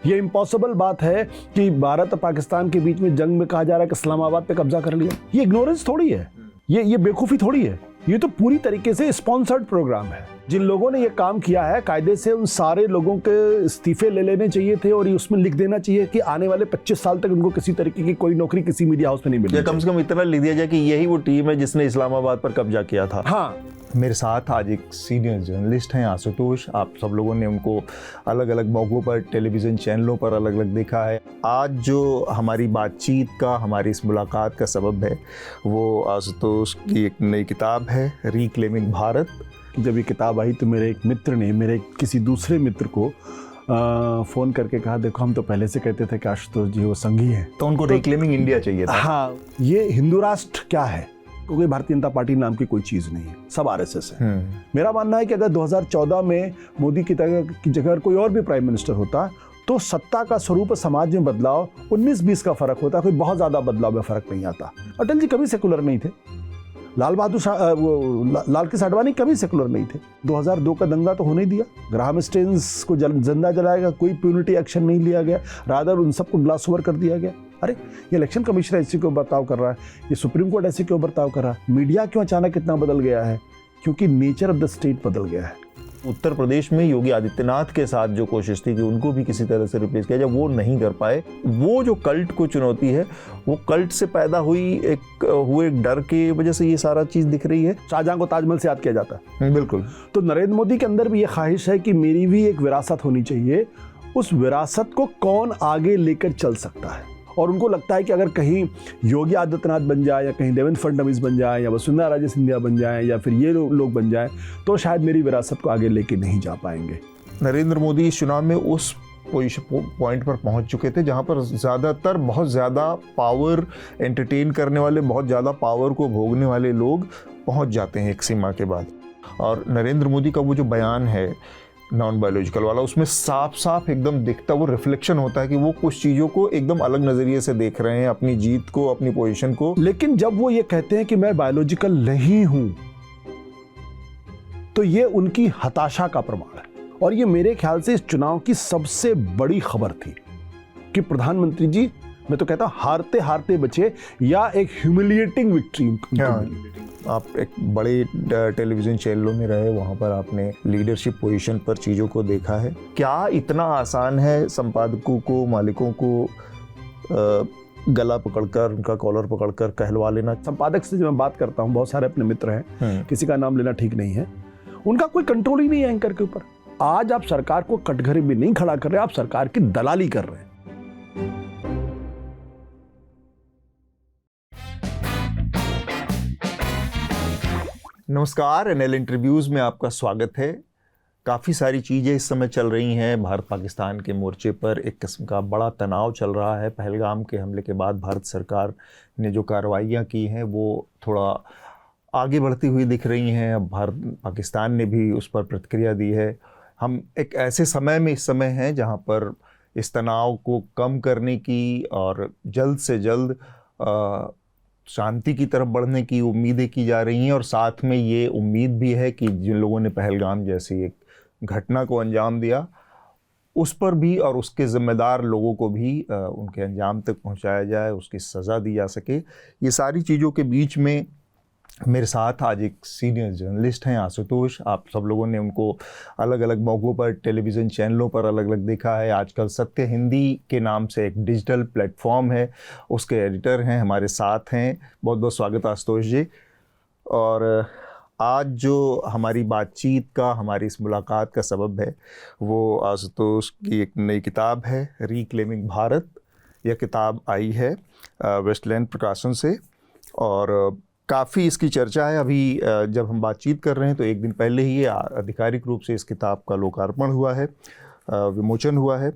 ये इम्पॉसिबल बात है कि भारत और पाकिस्तान के बीच में जंग में कहा जा रहा है कि इस्लामाबाद पे कब्जा कर लिया। ये इग्नोरेंस थोड़ी है, ये बेवकूफ़ी थोड़ी है, ये तो पूरी तरीके से स्पॉन्सर्ड प्रोग्राम है। जिन लोगों ने ये काम किया है कायदे से उन सारे लोगों के इस्तीफे ले लेने चाहिए थे और उसमें लिख देना चाहिए कि आने वाले 25 साल तक उनको किसी तरीके की कोई नौकरी किसी मीडिया हाउस में नहीं मिलेगी। कम से कम इतना लिख दिया जाए कि यही वो टीम है जिसने इस्लामाबाद पर कब्जा किया था। हाँ, मेरे साथ आज एक सीनियर जर्नलिस्ट हैं आशुतोष। आप सब लोगों ने उनको अलग अलग मौक़ों पर टेलीविज़न चैनलों पर अलग अलग देखा है। आज जो हमारी बातचीत का, हमारी इस मुलाकात का सबब है वो आशुतोष की एक नई किताब है, रीक्लेमिंग भारत। जब ये किताब आई तो मेरे एक मित्र ने मेरे किसी दूसरे मित्र को फ़ोन करके कहा, देखो हम तो पहले से कहते थे कि आशुतोष जी वो संघी हैं, तो उनको रीक्लेमिंग इंडिया चाहिए था। हाँ, ये हिंदू राष्ट्र क्या है, क्योंकि भारतीय जनता पार्टी नाम की कोई चीज़ नहीं है, सब आरएसएस है। मेरा मानना है कि अगर 2014 में मोदी की जगह कोई और भी प्राइम मिनिस्टर होता तो सत्ता का स्वरूप समाज में बदलाव 19-20 का फर्क होता, कोई बहुत ज़्यादा बदलाव में फर्क नहीं आता। अटल जी कभी सेकुलर नहीं थे, लाल कृष्ण आडवाणी कभी सेकुलर नहीं थे। 2002 का दंगा तो होने ही दिया, ग्राहम स्टेन्स को जिंदा जलाएगा, कोई प्यूनिटी एक्शन नहीं लिया गया, रादर उन सबको ग्लास ओवर कर दिया गया। अरे ये इलेक्शन कमीशन ऐसे क्यों बर्ताव कर रहा है, ये सुप्रीम कोर्ट ऐसे क्यों बर्ताव कर रहा है, मीडिया क्यों अचानक इतना बदल गया है? क्योंकि नेचर ऑफ द स्टेट बदल गया है। उत्तर प्रदेश में योगी आदित्यनाथ के साथ जो कोशिश थी कि उनको भी किसी तरह से रिप्लेस किया जाए, वो नहीं कर पाए। वो जो कल्ट को चुनौती है, वो कल्ट से पैदा हुए एक डर की वजह से ये सारा चीज़ दिख रही है। शाहजहां को ताजमहल से याद किया जाता है। बिल्कुल। तो नरेंद्र मोदी के अंदर भी ये ख्वाहिश है कि मेरी भी एक विरासत होनी चाहिए, उस विरासत को कौन आगे लेकर चल सकता है। और उनको लगता है कि अगर कहीं योगी आदित्यनाथ बन जाए या कहीं देवेंद्र फडणवीस बन जाए या वसुंधरा राजे सिंधिया बन जाए या फिर ये लोग बन जाए तो शायद मेरी विरासत को आगे लेके नहीं जा पाएंगे। नरेंद्र मोदी इस चुनाव में उस पॉइंट पर पहुंच चुके थे जहां पर ज़्यादातर बहुत ज़्यादा पावर एंटरटेन करने वाले, बहुत ज़्यादा पावर को भोगने वाले लोग पहुंच जाते हैं एक सीमा के बाद। और नरेंद्र मोदी का वो जो बयान है नॉन बायोलॉजिकल वाला, उसमें साफ साफ एकदम दिखता, वो रिफ्लेक्शन होता है कि वो कुछ चीज़ों को एकदम अलग नज़रिए से देख रहे हैं, अपनी जीत को, अपनी पोजीशन को। लेकिन जब वो ये कहते हैं कि मैं बायोलॉजिकल नहीं हूं तो ये उनकी हताशा का प्रमाण है। और ये मेरे ख्याल से इस चुनाव की सबसे बड़ी खबर थी कि प्रधानमंत्री जी, मैं तो कहता हूं हारते हारते बचे, या एक ह्यूमिलिएटिंग विक्ट्री। आप एक बड़े टेलीविज़न चैनलों में रहे, वहाँ पर आपने लीडरशिप पोजीशन पर चीज़ों को देखा है। क्या इतना आसान है संपादकों को, मालिकों को गला पकड़कर, उनका कॉलर पकड़कर कहलवा लेना? संपादक से जब मैं बात करता हूँ, बहुत सारे अपने मित्र हैं, किसी का नाम लेना ठीक नहीं है, उनका कोई कंट्रोल ही नहीं है एंकर के ऊपर। आज आप सरकार को कटघरे में नहीं खड़ा कर रहे, आप सरकार की दलाली कर रहे हैं। नमस्कार, एनएल इंटरव्यूज़ में आपका स्वागत है। काफ़ी सारी चीज़ें इस समय चल रही हैं भारत पाकिस्तान के मोर्चे पर। एक किस्म का बड़ा तनाव चल रहा है। पहलगाम के हमले के बाद भारत सरकार ने जो कार्रवाइयाँ की हैं वो थोड़ा आगे बढ़ती हुई दिख रही हैं। अब भारत पाकिस्तान ने भी उस पर प्रतिक्रिया दी है। हम एक ऐसे समय में इस समय हैं जहाँ पर इस तनाव को कम करने की और जल्द से जल्द शांति की तरफ बढ़ने की उम्मीदें की जा रही हैं। और साथ में ये उम्मीद भी है कि जिन लोगों ने पहलगाम जैसी एक घटना को अंजाम दिया, उस पर भी और उसके ज़िम्मेदार लोगों को भी उनके अंजाम तक पहुंचाया जाए, उसकी सज़ा दी जा सके। ये सारी चीज़ों के बीच में मेरे साथ आज एक सीनियर जर्नलिस्ट हैं आशुतोष। आप सब लोगों ने उनको अलग अलग मौक़ों पर टेलीविज़न चैनलों पर अलग अलग देखा है। आजकल सत्य हिंदी के नाम से एक डिजिटल प्लेटफॉर्म है, उसके एडिटर हैं, हमारे साथ हैं। बहुत बहुत स्वागत आशुतोष जी। और आज जो हमारी बातचीत का, हमारी इस मुलाकात का सबब है वो आशुतोष की एक नई किताब है, रीक्लेमिंग भारत। यह किताब आई है वेस्टलैंड प्रकाशन से और काफ़ी इसकी चर्चा है। अभी जब हम बातचीत कर रहे हैं तो एक दिन पहले ही आधिकारिक रूप से इस किताब का लोकार्पण हुआ है, विमोचन हुआ है।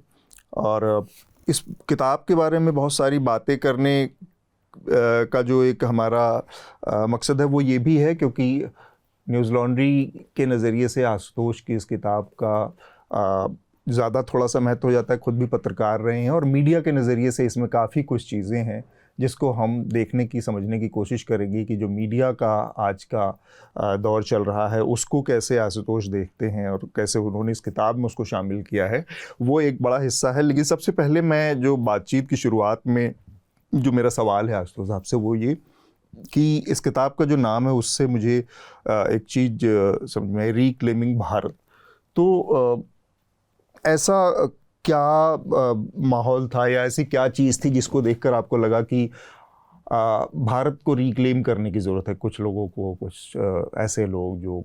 और इस किताब के बारे में बहुत सारी बातें करने का जो एक हमारा मकसद है वो ये भी है क्योंकि न्यूज़ लॉन्ड्री के नज़रिए से आशुतोष की इस किताब का ज़्यादा थोड़ा सा महत्व हो जाता है। खुद भी पत्रकार रहे हैं और मीडिया के नज़रिए से इसमें काफ़ी कुछ चीज़ें हैं जिसको हम देखने की समझने की कोशिश करेंगे कि जो मीडिया का आज का दौर चल रहा है उसको कैसे आशुतोष देखते हैं और कैसे उन्होंने इस किताब में उसको शामिल किया है, वो एक बड़ा हिस्सा है। लेकिन सबसे पहले मैं जो बातचीत की शुरुआत में जो मेरा सवाल है आशुतोष साहब से, वो ये कि इस किताब का जो नाम है उससे मुझे एक चीज़ समझ में आई, रिक्लेमिंग भारत। तो ऐसा क्या माहौल था या ऐसी क्या चीज़ थी जिसको देखकर आपको लगा कि भारत को रिक्लेम करने की ज़रूरत है? कुछ लोगों को, कुछ ऐसे लोग जो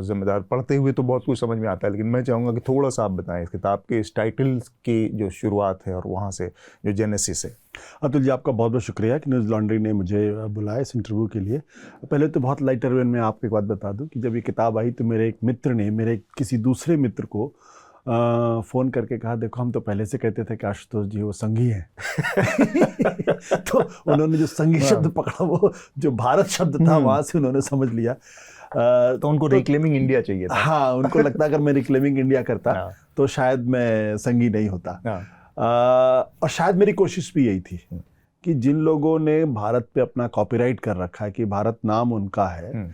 जिम्मेदार, पढ़ते हुए तो बहुत कुछ समझ में आता है, लेकिन मैं चाहूँगा कि थोड़ा सा आप बताएं इस किताब के इस टाइटल की जो शुरुआत है और वहाँ से जो जेनेसिस है। अतुल जी, आपका बहुत बहुत शुक्रिया कि न्यूज़ लॉन्ड्री ने मुझे बुलाया इस इंटरव्यू के लिए। पहले तो बहुत लाइटर वेन में आपको एक बात बता दूं कि जब ये किताब आई तो मेरे एक मित्र ने मेरे किसी दूसरे मित्र को फ़ोन करके कहा, देखो हम तो पहले से कहते थे कि आशुतोष जी वो संघी हैं। तो उन्होंने जो संघी शब्द पकड़ा, वो जो भारत शब्द था वहाँ से उन्होंने समझ लिया। तो उनको रिक्लेमिंग इंडिया चाहिए था। हाँ, उनको लगता अगर मैं रिक्लेमिंग इंडिया करता तो शायद मैं संघी नहीं होता। और शायद मेरी कोशिश भी यही थी कि जिन लोगों ने भारत पे अपना कॉपीराइट कर रखा है कि भारत नाम उनका है,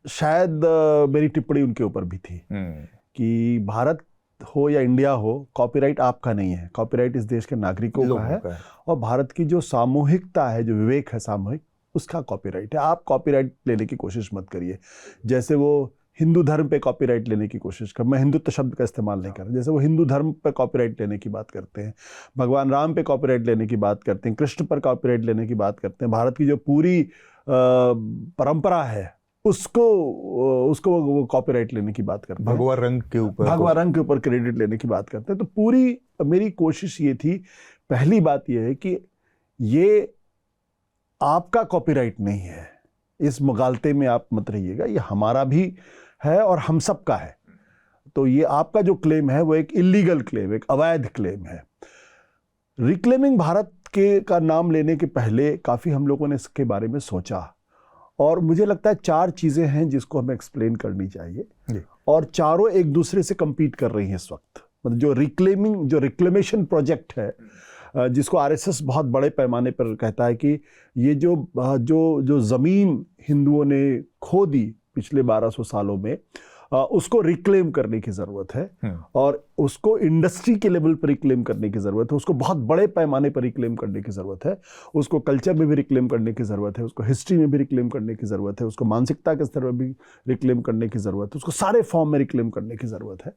शायद मेरी टिप्पणी उनके ऊपर भी थी कि भारत हो या इंडिया हो, कॉपीराइट आपका नहीं है, कॉपीराइट इस देश के नागरिकों का है। और भारत की जो सामूहिकता है, जो विवेक है सामूहिक, उसका कॉपीराइट है। आप कॉपीराइट लेने की कोशिश मत करिए। जैसे वो हिंदू धर्म पे कॉपीराइट लेने की कोशिश कर, मैं हिंदुत्व शब्द का इस्तेमाल नहीं कर रहा, जैसे वो हिंदू धर्म पे कॉपीराइट लेने की बात करते हैं, भगवान राम पे कॉपीराइट लेने की बात करते हैं, कृष्ण पर कॉपीराइट लेने की बात करते हैं, भारत की जो पूरी परंपरा है उसको वो कॉपीराइट लेने की बात करते हैं, भगवा रंग के ऊपर क्रेडिट लेने की बात करते हैं। तो पूरी मेरी कोशिश ये थी, पहली बात ये है कि ये आपका कॉपीराइट नहीं है, इस मुगालते में आप मत रहिएगा, ये हमारा भी है और हम सब का है। तो ये आपका जो क्लेम है वो एक इलीगल क्लेम, एक अवैध क्लेम है। रिक्लेमिंग भारत के का नाम लेने के पहले काफ़ी हम लोगों ने इसके बारे में सोचा, और मुझे लगता है 4 चीज़ें हैं जिसको हमें एक्सप्लेन करनी चाहिए, और चारों एक दूसरे से compete कर रही हैं इस वक्त। मतलब जो रिक्लेमेशन प्रोजेक्ट है, जिसको आरएसएस बहुत बड़े पैमाने पर कहता है कि ये जो ज़मीन हिंदुओं ने खो दी पिछले 1200 सालों में, उसको रिक्लेम करने की ज़रूरत है, और उसको इंडस्ट्री के लेवल पर रिक्लेम करने की ज़रूरत है, उसको बहुत बड़े पैमाने पर रिक्लेम करने की ज़रूरत है, उसको कल्चर में भी रिक्लेम करने की ज़रूरत है, उसको हिस्ट्री में भी रिक्लेम करने की ज़रूरत है, उसको मानसिकता के स्तर पर भी रिक्लेम करने की ज़रूरत है, उसको सारे फॉर्म में रिक्लेम करने की ज़रूरत है।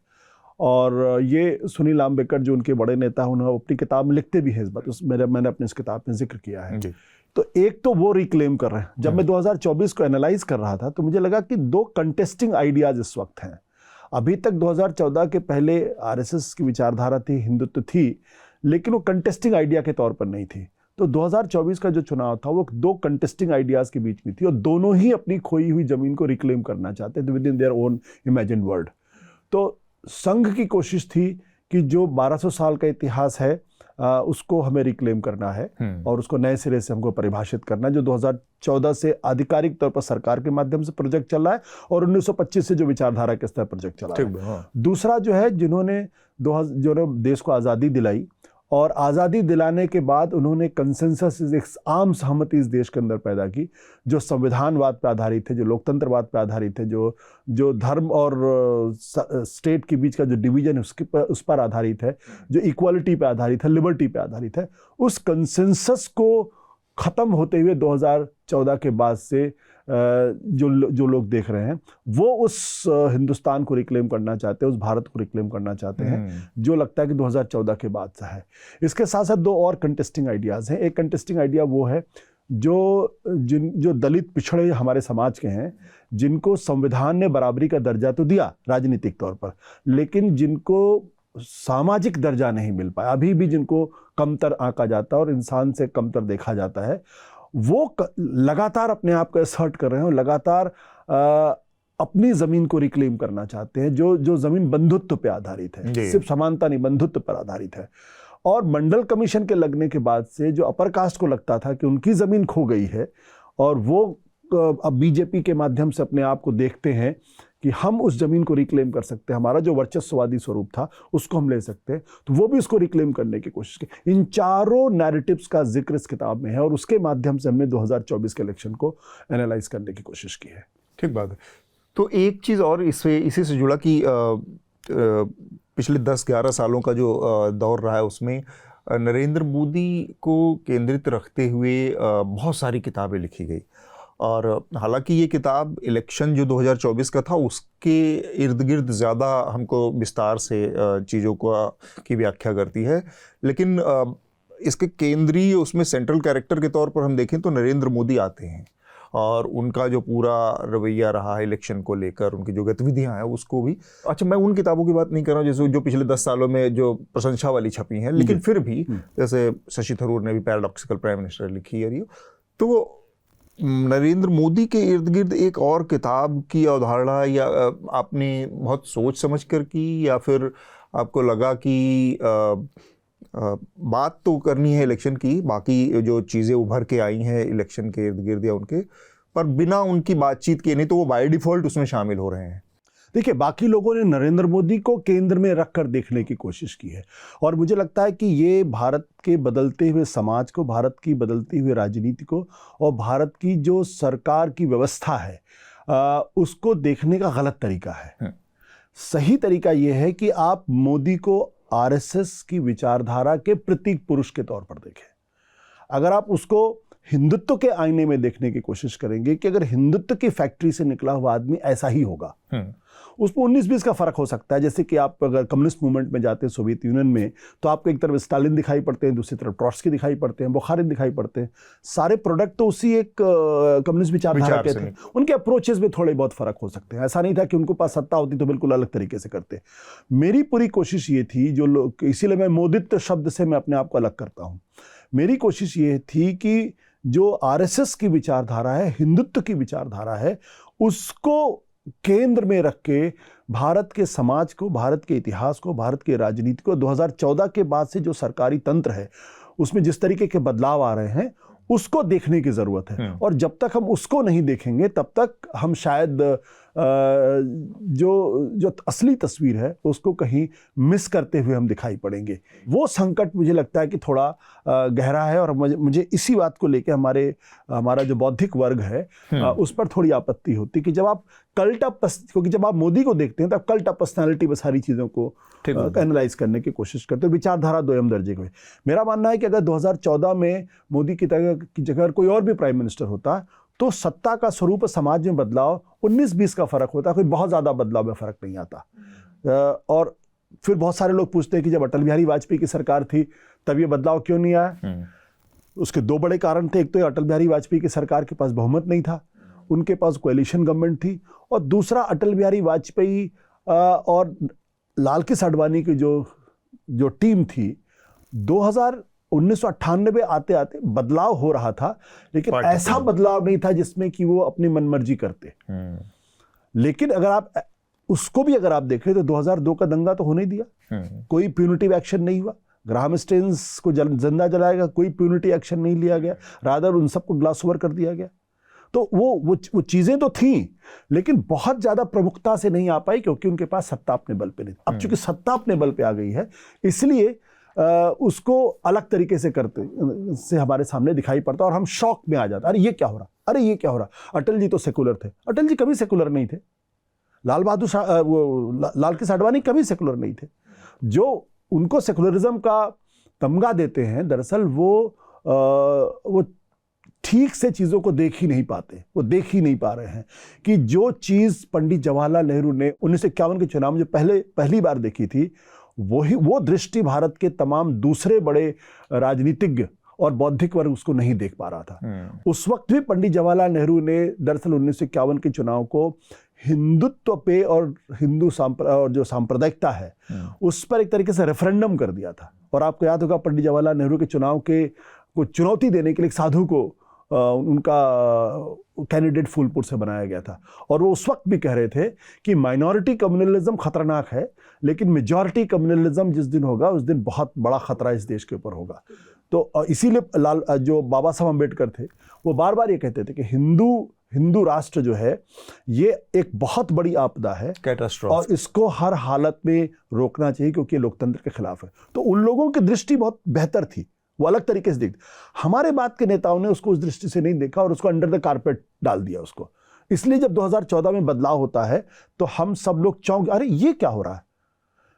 और ये सुनील आम्बेडकर जो उनके बड़े नेता हैं, उन्होंने अपनी किताब में लिखते भी हैं इस बात, मैंने अपनी इस किताब में जिक्र किया है। तो एक तो वो रिक्लेम कर रहे हैं। जब मैं 2024 को एनालाइज कर रहा था तो मुझे लगा कि 2 कंटेस्टिंग आइडियाज इस वक्त हैं। अभी तक 2014 के पहले आरएसएस की विचारधारा थी, हिंदुत्व थी, लेकिन वो कंटेस्टिंग आइडिया के तौर पर नहीं थी। तो 2024 का जो चुनाव था वो 2 कंटेस्टिंग आइडियाज के बीच में थी, और दोनों ही अपनी खोई हुई जमीन को रिक्लेम करना चाहते थे with in their own imagined world. तो संघ की कोशिश थी कि जो 1200 साल का इतिहास है उसको हमें रिक्लेम करना है, और उसको नए सिरे से हमको परिभाषित करना है, जो 2014 से आधिकारिक तौर पर सरकार के माध्यम से प्रोजेक्ट चल रहा है, और 1925 से जो विचारधारा के स्तर प्रोजेक्ट चला रहा है। दूसरा जो है, जिन्होंने देश को आज़ादी दिलाई, और आज़ादी दिलाने के बाद उन्होंने कंसेंसस, एक आम सहमति इस देश के अंदर पैदा की, जो संविधानवाद पर आधारित है, जो लोकतंत्रवाद पर आधारित है, जो धर्म और स्टेट के बीच का जो डिवीजन है उस पर आधारित है, जो इक्वालिटी पे आधारित है, लिबर्टी पे आधारित है। उस कंसेंसस को ख़त्म होते हुए 2014 के बाद से जो लोग देख रहे हैं, वो उस हिंदुस्तान को रिक्लेम करना चाहते हैं, उस भारत को रिक्लेम करना चाहते हैं, जो लगता है कि 2014 के बाद से है। इसके साथ साथ 2 और कंटेस्टिंग आइडियाज़ हैं। एक कंटेस्टिंग आइडिया वो है जो दलित पिछड़े हमारे समाज के हैं, जिनको संविधान ने बराबरी का दर्जा तो दिया राजनीतिक तौर पर, लेकिन जिनको सामाजिक दर्जा नहीं मिल पाया, अभी भी जिनको कमतर आंका जाता है और इंसान से कमतर देखा जाता है, वो लगातार अपने आप को असर्ट कर रहे हैं और लगातार अपनी ज़मीन को रिक्लेम करना चाहते हैं, जो ज़मीन बंधुत्व पे आधारित है, सिर्फ समानता नहीं, बंधुत्व पर आधारित है। और मंडल कमीशन के लगने के बाद से जो अपर कास्ट को लगता था कि उनकी ज़मीन खो गई है, और वो अब बीजेपी के माध्यम से अपने आप को देखते हैं कि हम उस जमीन को रिक्लेम कर सकते हैं, हमारा जो वर्चस्ववादी स्वरूप था उसको हम ले सकते हैं, तो वो भी उसको रिक्लेम करने की कोशिश की। इन चारों नैरेटिव्स का जिक्र इस किताब में है और उसके माध्यम से हमने 2024 के इलेक्शन को एनालाइज करने की कोशिश की है। ठीक बात है। तो एक चीज़ और इसी से जुड़ा कि पिछले 10-11 सालों का जो दौर रहा है उसमें नरेंद्र मोदी को केंद्रित रखते हुए बहुत सारी किताबें लिखी गई, और हालांकि ये किताब इलेक्शन जो 2024 का था उसके इर्द गिर्द ज़्यादा हमको विस्तार से चीज़ों की व्याख्या करती है, लेकिन इसके केंद्रीय उसमें सेंट्रल कैरेक्टर के तौर पर हम देखें तो नरेंद्र मोदी आते हैं, और उनका जो पूरा रवैया रहा है इलेक्शन को लेकर, उनकी जो गतिविधियां हैं उसको भी। अच्छा, मैं उन किताबों की बात नहीं कर रहा हूँ जैसे जो पिछले 10 सालों में जो प्रशंसा वाली छपी हैं, लेकिन फिर भी जैसे शशि थरूर ने भी पैराडॉक्सिकल प्राइम मिनिस्टर लिखी है, तो नरेंद्र मोदी के इर्द गिर्द एक और किताब की अवधारणा या आपने बहुत सोच समझ कर की, या फिर आपको लगा कि बात तो करनी है इलेक्शन की, बाकी जो चीज़ें उभर के आई हैं इलेक्शन के इर्द गिर्द या उनके, पर बिना उनकी बातचीत के, नहीं तो वो बाय डिफ़ॉल्ट उसमें शामिल हो रहे हैं? देखिए, बाकी लोगों ने नरेंद्र मोदी को केंद्र में रखकर देखने की कोशिश की है, और मुझे लगता है कि ये भारत के बदलते हुए समाज को, भारत की बदलती हुई राजनीति को और भारत की जो सरकार की व्यवस्था है उसको देखने का गलत तरीका है। सही तरीका ये है कि आप मोदी को आरएसएस की विचारधारा के प्रतीक पुरुष के तौर पर देखें। अगर आप उसको हिंदुत्व के आईने में देखने की कोशिश करेंगे कि अगर हिंदुत्व की फैक्ट्री से निकला हुआ आदमी ऐसा ही होगा, उसमें 19-20 का फर्क हो सकता है। जैसे कि आप अगर कम्युनिस्ट मूवमेंट में जाते हैं सोवियत यूनियन में, तो आपको एक तरफ स्टालिन दिखाई पड़ते हैं, दूसरी तरफ ट्रॉट्स्की दिखाई पड़ते हैं, बुखारिन दिखाई पड़ते हैं, सारे प्रोडक्ट तो उसी एक कम्युनिस्ट विचारधारा के थे। उनके अप्रोचेस में थोड़े बहुत फर्क हो सकते हैं, ऐसा नहीं था कि उनको पास सत्ता होती तो बिल्कुल अलग तरीके से करते। मेरी पूरी कोशिश ये थी, जो लोग, इसीलिए मैं मोदित्व शब्द से मैं अपने आप को अलग करता हूँ, मेरी कोशिश ये थी कि जो आरएसएस की विचारधारा है, हिंदुत्व की विचारधारा है, उसको केंद्र में रख के भारत के समाज को, भारत के इतिहास को, भारत की राजनीति को, 2014 के बाद से जो सरकारी तंत्र है उसमें जिस तरीके के बदलाव आ रहे हैं उसको देखने की जरूरत है। और जब तक हम उसको नहीं देखेंगे तब तक हम शायद जो असली तस्वीर है उसको कहीं मिस करते हुए हम दिखाई पड़ेंगे। वो संकट मुझे लगता है कि थोड़ा गहरा है, और मुझे इसी बात को लेकर हमारा जो बौद्धिक वर्ग है उस पर थोड़ी आपत्ति होती कि जब आप क्योंकि जब आप मोदी को देखते हैं तब कल्ट ऑफ पर्सनैलिटी में सारी चीज़ों को एनालाइज करने की कोशिश करते हैं, विचारधारा दोयम दर्जे की। मेरा मानना है कि अगर 2014 में मोदी की जगह कोई और भी प्राइम मिनिस्टर होता तो सत्ता का स्वरूप समाज में बदलाव 19-20 का फर्क होता, कोई बहुत ज़्यादा बदलाव में फर्क नहीं आता। और फिर बहुत सारे लोग पूछते हैं कि जब अटल बिहारी वाजपेयी की सरकार थी तब ये बदलाव क्यों नहीं आया। उसके दो बड़े कारण थे, एक तो अटल बिहारी वाजपेयी की सरकार के पास बहुमत नहीं था, उनके पास कोएलिशन गवर्नमेंट थी, और दूसरा अटल बिहारी वाजपेयी और लाल कृष्ण आडवाणी की जो टीम थी, 1998 आते आते बदलाव हो रहा था, लेकिन ऐसा बदलाव नहीं था जिसमें कि वो अपनी मनमर्जी करते। लेकिन अगर आप उसको भी अगर आप देखें तो 2002 का दंगा तो होने दिया, कोई प्यूनिटिव एक्शन नहीं हुआ। ग्राहम स्टेन्स को जिंदा जलाएगा, कोई प्यूनिटिव एक्शन नहीं लिया गया, रादर उन सबको ग्लास ओवर कर दिया गया। तो वो चीजें तो थीं, लेकिन बहुत ज्यादा प्रमुखता से नहीं आ पाई क्योंकि उनके पास सत्ता अपने बल पे नहीं। अब चूंकि सत्ता अपने बल पे आ गई है, इसलिए उसको अलग तरीके से करते से हमारे सामने दिखाई पड़ता और हम शॉक में आ जाते, अरे ये क्या हो रहा, अरे ये क्या हो रहा। अटल जी तो सेकुलर थे, अटल जी कभी सेकुलर नहीं थे। लाल कृष्ण आडवाणी कभी सेकुलर नहीं थे। जो उनको सेकुलरिज्म का तमगा देते हैं, दरअसल वो ठीक से चीज़ों को देख ही नहीं पाते, वो देख ही नहीं पा रहे हैं कि जो चीज़ पंडित जवाहरलाल नेहरू ने 1951 के चुनाव में जो पहली बार देखी थी, वो दृष्टि भारत के तमाम दूसरे बड़े राजनीतिज्ञ और बौद्धिक वर्ग उसको नहीं देख पा रहा था। उस वक्त भी पंडित जवाहरलाल नेहरू ने दरअसल 1951 के चुनाव को हिंदुत्व पे और और जो सांप्रदायिकता है उस पर एक तरीके से रेफरेंडम कर दिया था। और आपको याद होगा पंडित जवाहरलाल नेहरू के चुनाव को चुनौती देने के लिए एक साधु को उनका कैंडिडेट फूलपुर से बनाया गया था, और वो उस वक्त भी कह रहे थे कि माइनॉरिटी कम्युनलिज्म खतरनाक है, लेकिन मेजॉरिटी कम्युनलिज्म जिस दिन होगा उस दिन बहुत बड़ा खतरा इस देश के ऊपर होगा। तो इसीलिए जो बाबा साहब अम्बेडकर थे वो बार बार ये कहते थे कि हिंदू हिंदू राष्ट्र जो है ये एक बहुत बड़ी आपदा है, कैटास्ट्रोफ, और इसको हर हालत में रोकना चाहिए क्योंकि ये लोकतंत्र के खिलाफ है। तो उन लोगों की दृष्टि बहुत बेहतर थी, वो अलग तरीके से देखते। हमारे बाद के नेताओं ने उसको उस दृष्टि से नहीं देखा और उसको अंडर द कारपेट डाल दिया उसको। इसलिए जब 2014 में बदलाव होता है तो हम सब लोग चौंक, अरे ये क्या हो रहा है।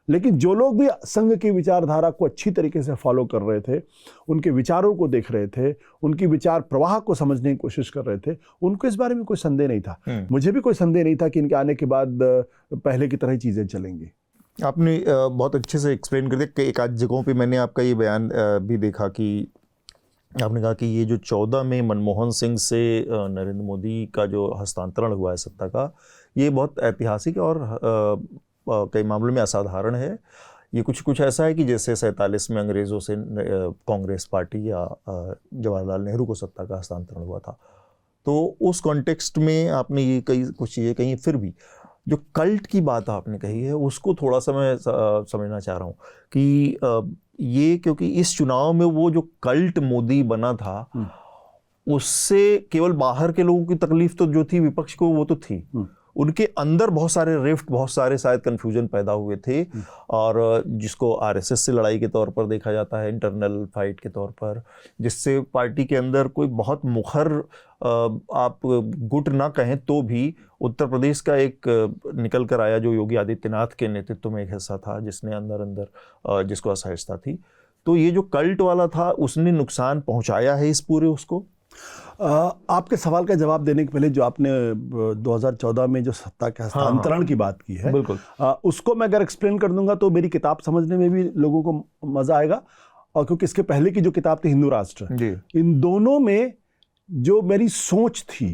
लेकिन जो लोग भी संघ की विचारधारा को अच्छी तरीके से फॉलो कर रहे थे, उनके विचारों को देख रहे थे, उनकी विचार प्रवाह को समझने की कोशिश कर रहे थे, उनको इस बारे में कोई संदेह नहीं था। मुझे भी कोई संदेह नहीं था कि इनके आने के बाद पहले की तरह ही चीज़ें चलेंगी। आपने बहुत अच्छे से एक्सप्लेन कर दिया कि एक आध जगहों पे मैंने आपका ये बयान भी देखा कि आपने कहा कि ये जो 14 में मनमोहन सिंह से नरेंद्र मोदी का जो हस्तांतरण हुआ है सत्ता का, ये बहुत ऐतिहासिक और कई मामलों में असाधारण है। ये कुछ ऐसा है कि जैसे 47 में अंग्रेज़ों से कांग्रेस पार्टी या जवाहरलाल नेहरू को सत्ता का हस्तांतरण हुआ था। तो उस कॉन्टेक्स्ट में आपने ये कुछ चीज़ें कही। फिर भी जो कल्ट की बात आपने कही है उसको थोड़ा सा मैं समझना चाह रहा हूँ कि ये, क्योंकि इस चुनाव में वो जो कल्ट मोदी बना था उससे केवल बाहर के लोगों की तकलीफ तो जो थी विपक्ष को वो तो थी, उनके अंदर बहुत सारे रिफ्ट, बहुत सारे शायद कन्फ्यूजन पैदा हुए थे, और जिसको आरएसएस से लड़ाई के तौर पर देखा जाता है, इंटरनल फाइट के तौर पर, जिससे पार्टी के अंदर कोई बहुत मुखर आप गुट ना कहें तो भी उत्तर प्रदेश का एक निकल कर आया जो योगी आदित्यनाथ के नेतृत्व में एक हिस्सा था जिसने अंदर जिसको असहिष्णुता थी। तो ये जो कल्ट वाला था उसने नुकसान पहुंचाया है इस पूरे उसको। आपके सवाल का जवाब देने के पहले जो आपने 2014 में जो सत्ता के हस्तांतरण की बात की है, बिल्कुल, उसको मैं अगर एक्सप्लेन कर दूंगा तो मेरी किताब समझने में भी लोगों को मजा आएगा, और क्योंकि इसके पहले की जो किताब थी हिंदू राष्ट्र, इन दोनों में जो मेरी सोच थी,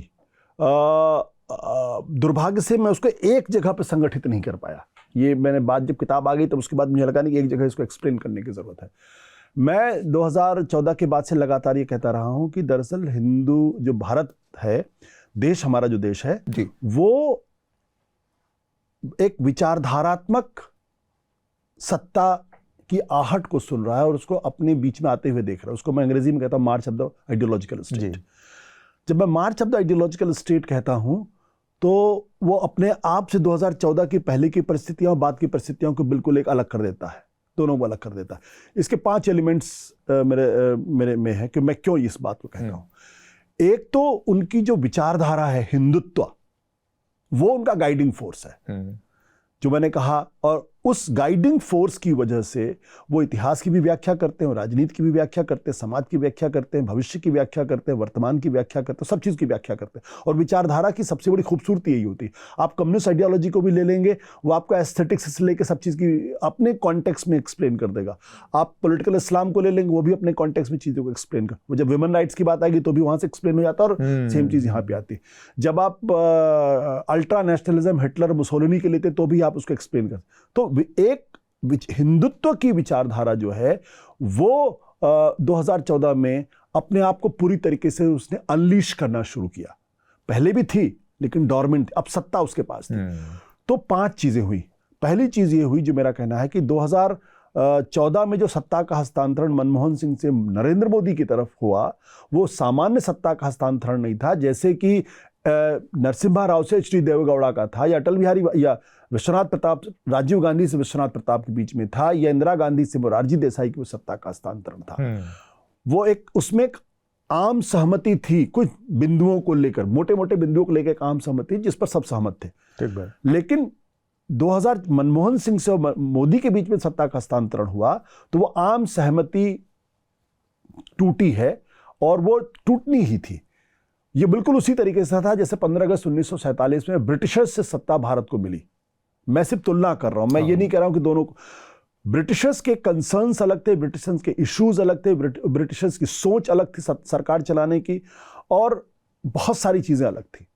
दुर्भाग्य से मैं उसको एक जगह पर संगठित नहीं कर पाया। ये मैंने बात जब किताब आ गई तब उसके बाद मुझे लगा नहीं कि एक जगह इसको एक्सप्लेन करने की जरूरत है। मैं 2014 के बाद से लगातार ये कहता रहा हूं कि दरअसल हिंदू जो भारत है, देश हमारा जो देश है जी, वो एक विचारधारात्मक सत्ता की आहट को सुन रहा है और उसको अपने बीच में आते हुए देख रहा है। उसको मैं अंग्रेजी में कहता हूं मार्च ऑफ द आइडियोलॉजिकल स्टेट। जब मैं मार्च ऑफ द आइडियोलॉजिकल स्टेट कहता हूं तो वो अपने आप से 2014 की पहले की परिस्थितियों और बाद की परिस्थितियों को बिल्कुल एक अलग कर देता है, दोनों को अलग कर देता है। इसके 5 एलिमेंट्स मेरे में है कि मैं क्यों इस बात को कहता हूं। एक तो उनकी जो विचारधारा है हिंदुत्व, वो उनका गाइडिंग फोर्स है, जो मैंने कहा, और उस गाइडिंग फोर्स की वजह से वो इतिहास की भी व्याख्या करते हैं, राजनीति की भी व्याख्या करते हैं, समाज की व्याख्या करते हैं, भविष्य की व्याख्या करते हैं, वर्तमान की व्याख्या करते हैं, सब चीज़ की व्याख्या करते हैं। और विचारधारा की सबसे बड़ी खूबसूरती यही होती है। आप कम्युनिस्ट आइडियोलॉजी को भी ले लेंगे, वो आपको एस्थेटिक्स से लेकर सब चीज़ की अपने कॉन्टेक्स्ट में एक्सप्लेन कर देगा। आप पॉलिटिकल इस्लाम को ले लेंगे, वो भी अपने कॉन्टेक्स्ट में चीज़ों को एक्सप्लेन कर, वो जब वुमेन राइट्स की बात आएगी तो भी वहाँ से एक्सप्लेन हो जाता है, और सेम चीज़ यहाँ पे आती। जब आप अल्ट्रा नेशनलिज्म हिटलर मुसोलिनी के लेते तो भी आप उसको एक्सप्लेन कर। तो एक हिंदुत्व की विचारधारा जो है वो 2014 में अपने आप को पूरी तरीके से उसने अनलीश करना शुरू किया। पहले भी थी लेकिन डॉर्मेंट, अब सत्ता उसके पास थी। तो 5 चीजें हुई। पहली चीज ये हुई, जो मेरा कहना है कि 2014 में जो सत्ता का हस्तांतरण मनमोहन सिंह से नरेंद्र मोदी की तरफ हुआ, वो सामान्य सत्ता का हस्तांतरण नहीं था जैसे कि नरसिम्हा राव से एच डी देवेगौड़ा का था, या अटल बिहारी या विश्वनाथ प्रताप, राजीव गांधी से विश्वनाथ प्रताप के बीच में था, या इंदिरा गांधी से मोरारजी देसाई की सत्ता का हस्तांतरण था। वो एक, उसमें एक आम सहमति थी, कुछ बिंदुओं को लेकर, मोटे मोटे बिंदुओं को लेकर एक आम सहमति जिस पर सब सहमत थे। लेकिन 2000 मनमोहन सिंह से और मोदी के बीच में सत्ता का हस्तांतरण हुआ तो वो आम सहमति टूटी है, और वो टूटनी ही थी। ये बिल्कुल उसी तरीके से था जैसे 15 अगस्त 1947 में ब्रिटिशर्स से सत्ता भारत को मिली। मैं सिर्फ तुलना कर रहा हूं, मैं ये नहीं कह रहा हूं कि दोनों को, ब्रिटिशर्स के कंसर्न्स अलग थे, ब्रिटिशर्स के इश्यूज अलग थे, ब्रिटिशर्स की सोच अलग थी सरकार चलाने की, और बहुत सारी चीजें अलग थी।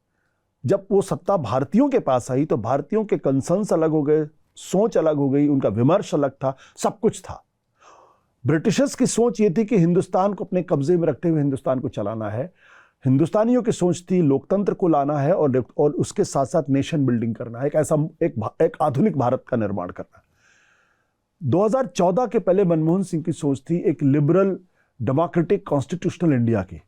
जब वो सत्ता भारतीयों के पास आई तो भारतीयों के कंसर्न्स अलग हो गए, सोच अलग हो गई, उनका विमर्श अलग था, सब कुछ था। ब्रिटिशर्स की सोच ये थी कि हिंदुस्तान को अपने कब्जे में रखते हुए हिंदुस्तान को चलाना है। हिंदुस्तानियों की सोच थी लोकतंत्र को लाना है और उसके साथ साथ नेशन बिल्डिंग करना है, एक आधुनिक भारत का निर्माण करना है। 2014 के पहले मनमोहन सिंह की सोच थी एक लिबरल डेमोक्रेटिक कॉन्स्टिट्यूशनल इंडिया की।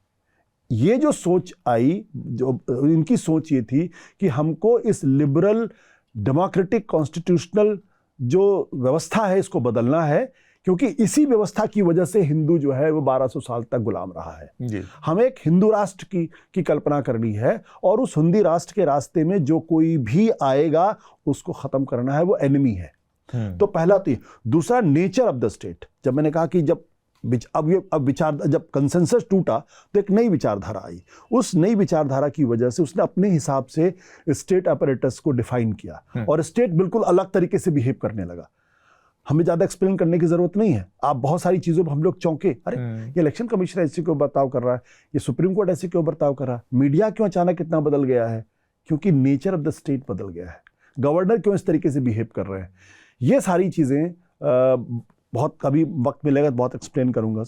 ये जो सोच आई, जो इनकी सोच ये थी कि हमको इस लिबरल डेमोक्रेटिक कॉन्स्टिट्यूशनल जो व्यवस्था है इसको बदलना है, क्योंकि इसी व्यवस्था की वजह से हिंदू जो है वो 1200 साल तक गुलाम रहा है जी। हमें एक हिंदू राष्ट्र की कल्पना करनी है, और उस हिंदू राष्ट्र के रास्ते में जो कोई भी आएगा उसको खत्म करना है, वो एनिमी है। तो पहला तो दूसरा, नेचर ऑफ द स्टेट। जब मैंने कहा कि जब कंसेंसस टूटा तो एक नई विचारधारा आई। उस नई विचारधारा की वजह से उसने अपने हिसाब से स्टेट अपैरेटस को डिफाइन किया, और स्टेट बिल्कुल अलग तरीके से बिहेव करने लगा। हमें ज्यादा एक्सप्लेन करने की जरूरत नहीं है। आप बहुत सारी चीजों पर हम लोग चौंके, अरे ये इलेक्शन कमीशन ऐसे क्यों बर्ताव कर रहा है, ये सुप्रीम कोर्ट ऐसे क्यों बर्ताव कर रहा है, मीडिया क्यों अचानक इतना बदल गया है, क्योंकि नेचर ऑफ द स्टेट बदल गया है। गवर्नर क्यों इस तरीके से बिहेव कर रहे हैं, ये सारी चीजें बहुत कभी वक्त मिलेगा तो बहुत एक्सप्लेन करूंगा।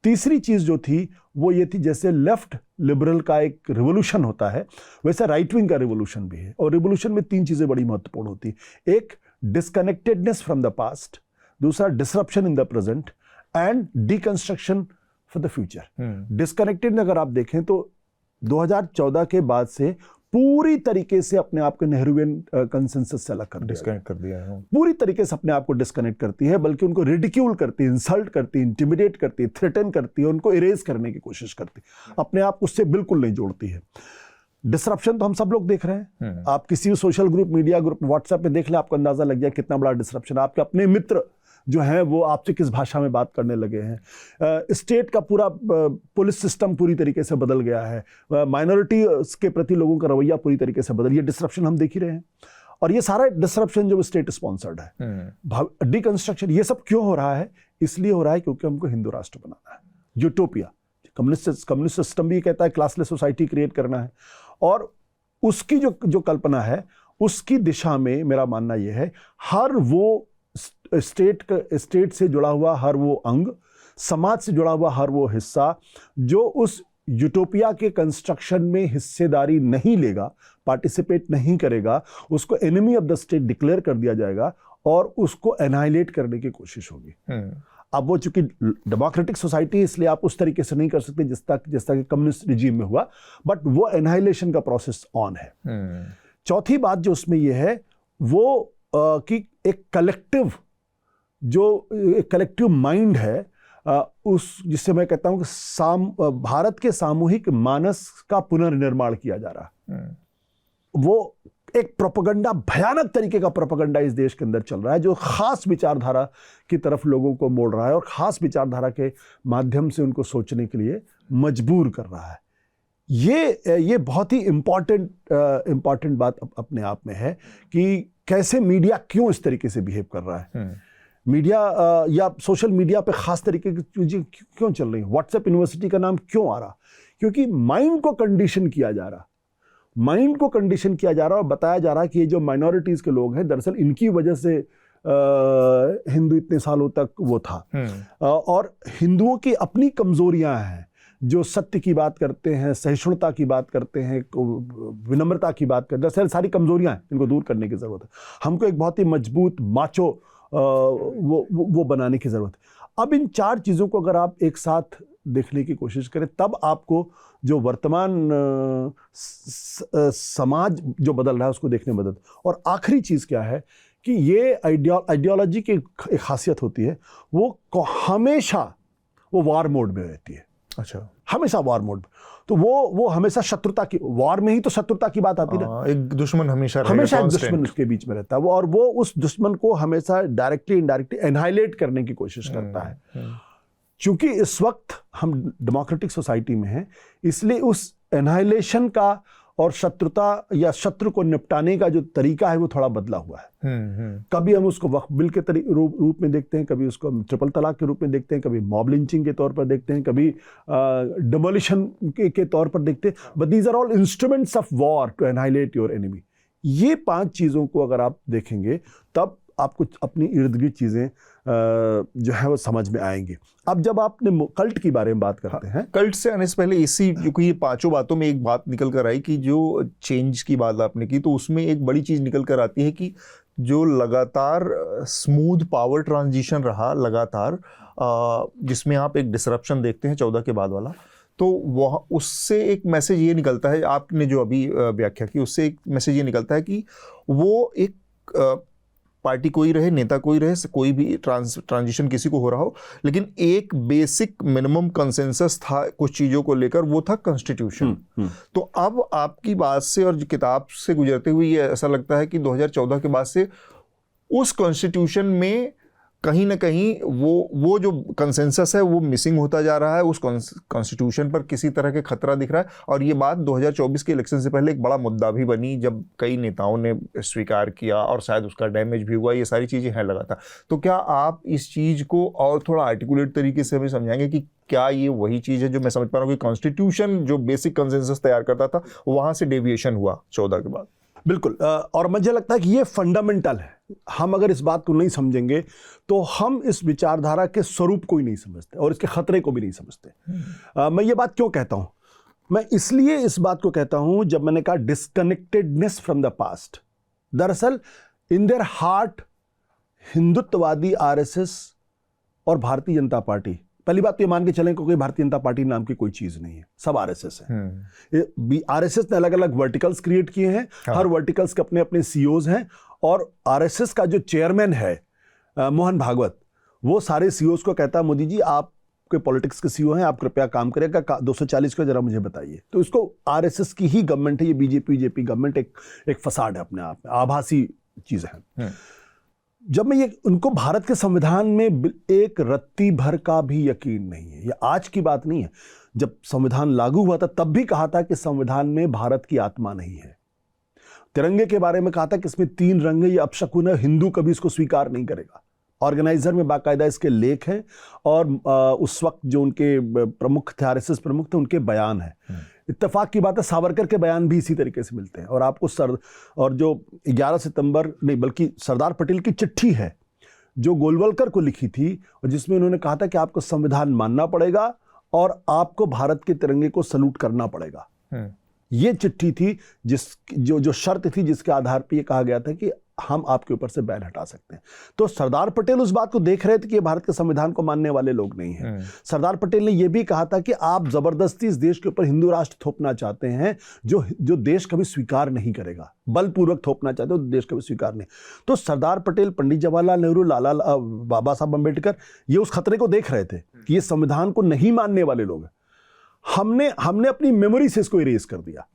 तीसरी चीज जो थी वो ये थी, जैसे लेफ्ट लिबरल का एक रिवोल्यूशन होता है वैसे राइट विंग का रिवोल्यूशन भी है, और रिवोल्यूशन में 3 चीजें बड़ी महत्वपूर्ण होती है। एक, डिस्कनेक्टेडनेस फ्रॉम द पास्ट, दूसरा disruption in the present, and deconstruction for the future. Disconnected अगर आप देखें तो 2014 के बाद से पूरी तरीके से अपने आप को नेहरूवियन कंसेंसस से अलग डिस्कनेक्ट कर दिया है, पूरी तरीके से अपने आप को डिस्कनेक्ट करती है, बल्कि उनको रिडिक्यूल करती है, इंसल्ट करती है, इंटिमिडेट करती है, थ्रेटन करती है, उनको इरेज करने की कोशिश करती है, अपने आप उससे बिल्कुल नहीं जोड़ती है। डिसरप्शन तो हम सब लोग देख रहे हैं। आप किसी भी social group, media group, WhatsApp पे देख ले, आपको अंदाजा लग जाए कितना बड़ा डिसरप्शन। आपके अपने मित्र जो हैं वो आपसे किस भाषा में बात करने लगे हैं। स्टेट का पूरा पुलिस सिस्टम पूरी तरीके से बदल गया है। माइनॉरिटी के प्रति लोगों का रवैया पूरी तरीके से बदल, ये डिसरप्शन हम देख ही रहे हैं। और ये सारा डिसरप्शन जो स्टेट स्पॉन्सर्ड है, डिकंस्ट्रक्शन, ये सब क्यों हो रहा है? इसलिए हो रहा है क्योंकि हमको हिंदू राष्ट्र बनाना है, यूटोपिया। कम्युनिस्ट सिस्टम भी कहता है क्लासलेस सोसाइटी क्रिएट करना है, और उसकी जो कल्पना है उसकी दिशा में मेरा मानना यह है, हर वो स्टेट से जुड़ा हुआ हर वो अंग, समाज से जुड़ा हुआ हर वो हिस्सा जो उस यूटोपिया के कंस्ट्रक्शन में हिस्सेदारी नहीं लेगा, पार्टिसिपेट नहीं करेगा, उसको enemy of the state declare कर दिया जाएगा और उसको एनाइलेट करने की कोशिश होगी। अब वो चूंकि डेमोक्रेटिक सोसाइटी, इसलिए आप उस तरीके से नहीं कर सकते जिस तरह के कम्युनिस्ट रिजीम में हुआ, बट वो एनाइलेशन का प्रोसेस ऑन है। चौथी बात जो उसमें ये है वो कि एक कलेक्टिव माइंड है, उस जिससे मैं कहता हूं कि भारत के सामूहिक मानस का पुनर्निर्माण किया जा रहा है। वो एक प्रोपेगेंडा, भयानक तरीके का प्रोपेगेंडा इस देश के अंदर चल रहा है, जो खास विचारधारा की तरफ लोगों को मोड़ रहा है और खास विचारधारा के माध्यम से उनको सोचने के लिए मजबूर कर रहा है। ये बहुत ही इंपॉर्टेंट बात अपने आप में है कि कैसे मीडिया क्यों इस तरीके से बिहेव कर रहा है। मीडिया या सोशल मीडिया पे खास तरीके की चीजें क्यों चल रही है, व्हाट्सएप यूनिवर्सिटी का नाम क्यों आ रहा, क्योंकि माइंड को कंडीशन किया जा रहा, माइंड को कंडीशन किया जा रहा और बताया जा रहा कि ये जो माइनॉरिटीज के लोग हैं दरअसल इनकी वजह से हिंदू इतने सालों तक वो था, और हिंदुओं की अपनी कमजोरियां हैं, जो सत्य की बात करते हैं, सहिष्णुता की बात करते हैं, विनम्रता की बात करते हैं, दरअसल सारी कमजोरियां हैं, इनको दूर करने की जरूरत है। हमको एक बहुत ही मजबूत माचो वो बनाने की जरूरत है। अब इन 4 चीजों को अगर आप एक साथ देखने की कोशिश करें, तब आपको जो वर्तमान समाज जो बदल रहा है उसको देखने में मदद। और आखिरी चीज क्या है कि ये आइडियोलॉजी की एक खासियत होती है, वो हमेशा वो वार मोड में रहती है। अच्छा, हमेशा वार मोड, तो वो हमेशा शत्रुता की, वार में ही तो शत्रुता की बात आती है। एक दुश्मन हमेशा एक दुश्मन उसके बीच में रहता है, और वो उस दुश्मन को हमेशा डायरेक्टली इनडायरेक्टली एनहाइलेट करने की कोशिश करता है। क्योंकि इस वक्त हम डेमोक्रेटिक सोसाइटी में हैं, इसलिए उस एनहाइलेशन का और शत्रुता या शत्रु को निपटाने का जो तरीका है वो थोड़ा बदला हुआ है। कभी हम उसको वक्फ बिल के रूप में देखते हैं, कभी उसको हम ट्रिपल तलाक के रूप में देखते हैं, कभी मॉब लिंचिंग के तौर पर देखते हैं, कभी डिमोलिशन के तौर पर देखते हैं, but these are all instruments of war to annihilate your enemy. ये 5 चीजों को अगर आप देखेंगे तब आपको अपनी इर्द गिर्द चीजें जो है वो समझ में आएंगी। अब जब आपने कल्ट की बारे में बात करते हैं, कल्ट से आने से पहले इसी क्योंकि ये 5 बातों में एक बात निकल कर आई कि जो चेंज की बात आपने की, तो उसमें एक बड़ी चीज निकल कर आती है कि जो लगातार स्मूथ पावर ट्रांजिशन रहा लगातार, जिसमें आप एक डिसरप्शन देखते हैं 14 के बाद वाला, तो वह उससे एक मैसेज ये निकलता है, आपने जो अभी व्याख्या की उससे एक मैसेज ये निकलता है कि वो एक पार्टी कोई रहे, नेता कोई रहे, कोई भी ट्रांजिशन किसी को हो रहा हो, लेकिन एक बेसिक मिनिमम कंसेंसस था कुछ चीज़ों को लेकर, वो था कॉन्स्टिट्यूशन। तो अब आपकी बात से और किताब से गुजरते हुए ये ऐसा लगता है कि 2014 के बाद से उस कॉन्स्टिट्यूशन में कहीं ना कहीं वो जो कंसेंसस है वो मिसिंग होता जा रहा है, उस कॉन्स्टिट्यूशन पर किसी तरह के खतरा दिख रहा है। और ये बात 2024 के इलेक्शन से पहले एक बड़ा मुद्दा भी बनी, जब कई नेताओं ने स्वीकार किया और शायद उसका डैमेज भी हुआ, ये सारी चीज़ें हैं लगातार। तो क्या आप इस चीज़ को और थोड़ा आर्टिकुलेट तरीके से हमें समझाएंगे कि क्या ये वही चीज़ है जो मैं समझ पा रहा हूँ कि कॉन्स्टिट्यूशन जो बेसिक कंसेंसस तैयार करता था वहाँ से डेविएशन हुआ 14 के बाद? बिल्कुल, और मुझे लगता है कि ये फंडामेंटल है। हम अगर इस बात को नहीं समझेंगे तो हम इस विचारधारा के स्वरूप को ही नहीं समझते और इसके खतरे को भी नहीं समझते। मैं ये बात क्यों कहता हूं? मैं इसलिए इस बात को कहता हूं, जब मैंने कहा डिस्कनेक्टेडनेस फ्रॉम द पास्ट, दरअसल इन देयर हार्ट हिंदुत्ववादी आरएसएस और भारतीय जनता पार्टी, पहली बात तो ये मान के चलें क्योंकि भारतीय जनता पार्टी नाम की कोई चीज नहीं है, सब आरएसएस है। आरएसएस ने अलग अलग वर्टिकल्स क्रिएट किए हैं, हर वर्टिकल्स के अपने अपने सीईओज हैं, और आरएसएस का जो चेयरमैन है मोहन भागवत, वो सारे सीईओज को कहता है मोदी जी आपके पॉलिटिक्स के सीईओ हैं, आप कृपया काम करेगा 240 को जरा मुझे बताइए। तो इसको आरएसएस की ही गवर्नमेंट है, ये बीजेपी गवर्नमेंट एक फसाड है अपने आप में, आभासी चीज है। जब मैं ये उनको भारत के संविधान में एक रत्ती भर का भी यकीन नहीं है, ये आज की बात नहीं है। जब संविधान लागू हुआ था तब भी कहा था कि संविधान में भारत की आत्मा नहीं है। तिरंगे के बारे में कहा था कि इसमें 3 रंग है, ये अपशकुन है, हिंदू कभी इसको स्वीकार नहीं करेगा। ऑर्गेनाइजर में बाकायदा इसके लेख हैं और उस वक्त जो उनके प्रमुख थे, आरएसएस प्रमुख थे, उनके बयान है। इत्तेफाक की बात है सावरकर के बयान भी इसी तरीके से मिलते हैं। और आपको और जो 11 सितंबर नहीं बल्कि सरदार पटेल की चिट्ठी है जो गोलवलकर को लिखी थी, और जिसमें उन्होंने कहा था कि आपको संविधान मानना पड़ेगा और आपको भारत के तिरंगे को सलूट करना पड़ेगा। ये चिट्ठी थी जो शर्त थी जिसके आधार पर यह कहा गया था कि हम आपके ऊपर से बैन हटा सकते हैं। तो सरदार पटेल उस बात को देख रहे थे कि ये भारत के संविधान को मानने वाले लोग नहीं हैं। सरदार पटेल ने यह भी कहा था कि आप जबरदस्ती इस देश के ऊपर हिंदू राष्ट्र थोपना चाहते हैं जो देश कभी स्वीकार नहीं करेगा, बलपूर्वक थोपना चाहते हो, देश कभी स्वीकार नहीं। तो सरदार पटेल, पंडित जवाहरलाल नेहरू, बाबा साहब अम्बेडकर, ये उस खतरे को देख रहे थे कि ये संविधान को नहीं मानने वाले लोग हैं। हमने अपनी मेमोरी से इसको इरेज कर दिया।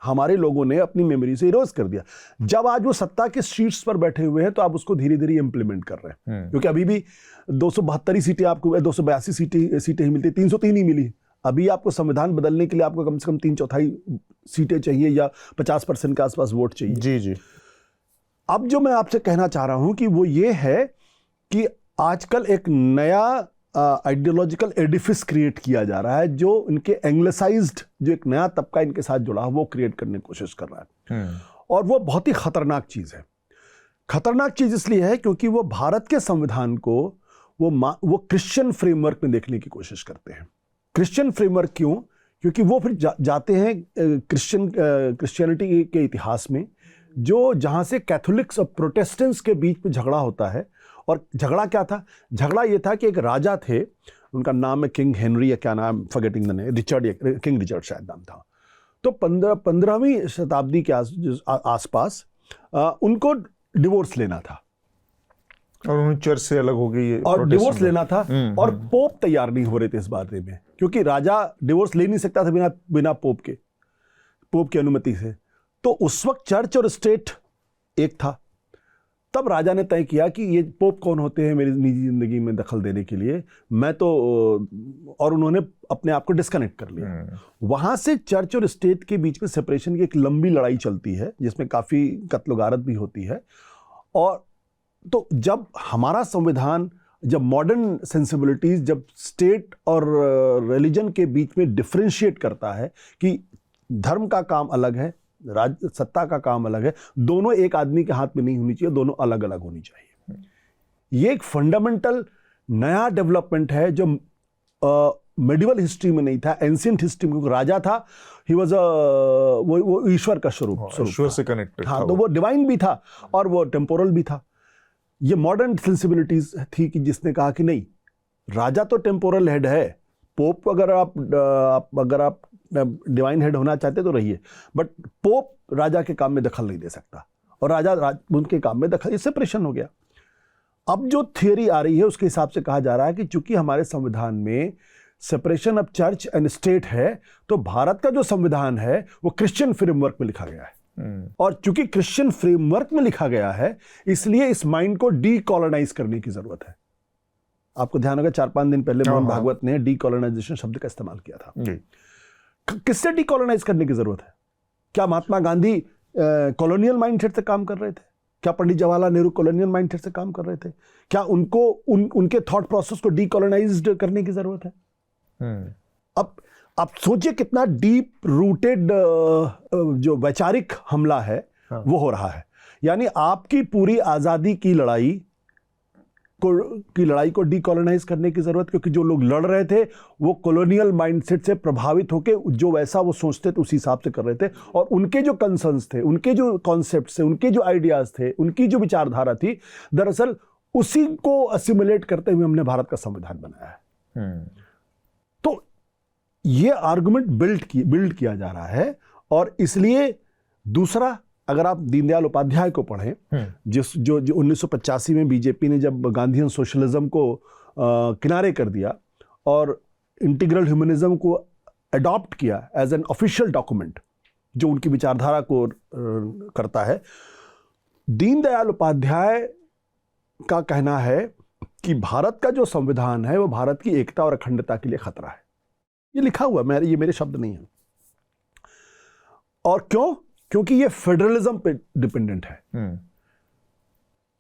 हमारे लोगों ने अपनी मेमोरी से इरेज कर दिया। जब आज वो सत्ता के शीट्स पर बैठे हुए हैं तो आप उसको धीरे धीरे इंप्लीमेंट कर रहे हैं, क्योंकि अभी भी 272 सीटें आपको, 282 सीटें ही मिलती, 303 ही मिली। अभी आपको संविधान बदलने के लिए आपको कम से कम 3/4 सीटें चाहिए या 50% के आसपास वोट चाहिए। जी। अब जो मैं आपसे कहना चाह रहा हूं कि वो ये है कि आजकल एक नया आइडियोलॉजिकल एडिफिस क्रिएट किया जा रहा है, जो इनके एंग्लिसाइज्ड जो एक नया तबका इनके साथ जुड़ा वो क्रिएट करने की कोशिश कर रहा है। और वो बहुत ही खतरनाक चीज है। खतरनाक चीज इसलिए है क्योंकि वो भारत के संविधान को वो क्रिश्चियन फ्रेमवर्क में देखने की कोशिश करते हैं। क्रिश्चियन फ्रेमवर्क क्यों? क्योंकि वो फिर जाते हैं क्रिश्चियनिटी के इतिहास में, जहां से कैथोलिक्स और प्रोटेस्टेंट्स के बीच में झगड़ा होता है। और झगड़ा क्या था? झगड़ा ये था कि एक राजा थे, उनका नाम है किंग हेनरी या क्या नाम, forgetting the name, king Richard शायद नाम था। तो 15वीं शताब्दी के आसपास उनको डिवोर्स लेना था और उन्हें चर्च से अलग हो गई और डिवोर्स लेना था। और पोप तैयार नहीं हो रहे थे इस बारे में, क्योंकि राजा डिवोर्स ले नहीं सकता था बिना पोप की अनुमति से। तो उस वक्त चर्च और स्टेट एक था। तब राजा ने तय किया कि ये पोप कौन होते हैं मेरी निजी जिंदगी में दखल देने के लिए, और उन्होंने अपने आप को डिस्कनेक्ट कर लिया। वहां से चर्च और स्टेट के बीच में सेपरेशन की एक लंबी लड़ाई चलती है, जिसमें काफी कत्ल गारत भी होती है। और तो जब हमारा संविधान, जब मॉडर्न सेंसिबिलिटीज, जब स्टेट और रिलीजन के बीच में डिफरेंशिएट करता है कि धर्म का काम अलग है, सत्ता का काम अलग है, दोनों एक आदमी के हाथ में नहीं होनी चाहिए, दोनों अलग अलग होनी चाहिए। ये एक फंडामेंटल नया डेवलपमेंट है जो मेडिवल हिस्ट्री में नहीं था, एंशिएंट हिस्ट्री में। राजा था, ही वाज वो ईश्वर का स्वरूप, ईश्वर से कनेक्टेड। हाँ, तो वो डिवाइन भी था और वो टेम्पोरल भी था। ये मॉडर्न सेंसिबिलिटीज थी कि जिसने कहा कि नहीं, राजा तो टेम्पोरल हेड है पोप अगर आप डिवाइन हेड होना चाहते तो रहिए, बट पोप राजा के काम में दखल नहीं दे सकता, और राजा उनके काम में दखल, इससे सेपरेशन हो गया। अब जो थियरी आ रही है उसके हिसाब से कहा जा रहा है कि चूंकि हमारे संविधान में separation of church and state है, तो भारत का जो संविधान है वो क्रिश्चियन फ्रेमवर्क में लिखा गया है, और चूंकि क्रिश्चियन फ्रेमवर्क में लिखा गया है, इसलिए इस माइंड को डीकॉलोनाइज करने की जरूरत है। आपको ध्यान होगा 4-5 दिन पहले मोहन भागवत ने डीकॉलोनाइजेशन शब्द का इस्तेमाल किया था। किससे डीकॉलोनाइज करने की जरूरत है? क्या महात्मा गांधी कॉलोनियल माइंडसेट से काम कर रहे थे? क्या पंडित जवाहरलाल नेहरू कॉलोनियल माइंडसेट से काम कर रहे थे? क्या उनको उनके थॉट प्रोसेस को डीकॉलोनाइज्ड करने की जरूरत है? अब आप सोचिए कितना डीप रूटेड जो वैचारिक हमला है वो हो रहा है। यानी आपकी पूरी आजादी की लड़ाई को डीकॉलोनाइज करने की जरूरत, क्योंकि जो लोग लड़ रहे थे वो कॉलोनियल माइंडसेट से प्रभावित होकर जो वैसा वो सोचते थे उसी हिसाब से कर रहे थे, और उनके जो कंसर्न्स थे, उनके जो कॉन्सेप्ट्स थे, उनके जो आइडियाज थे, उनकी जो विचारधारा थी, दरअसल उसी को असिमुलेट करते हुए हमने भारत का संविधान बनाया है। तो ये आर्गुमेंट बिल्ड किया जा रहा है। और इसलिए दूसरा, अगर आप दीनदयाल उपाध्याय को पढ़ें, जो 1985 में बीजेपी ने जब गांधीयन सोशलिज्म को किनारे कर दिया और इंटीग्रल ह्यूमनिज्म को अडॉप्ट किया एज एन ऑफिशियल डॉक्यूमेंट जो उनकी विचारधारा को करता है, दीनदयाल उपाध्याय का कहना है कि भारत का जो संविधान है वो भारत की एकता और अखंडता के लिए खतरा है। ये लिखा हुआ, ये मेरे शब्द नहीं है। और क्यों? क्योंकि ये फेडरलिज्म पे डिपेंडेंट है।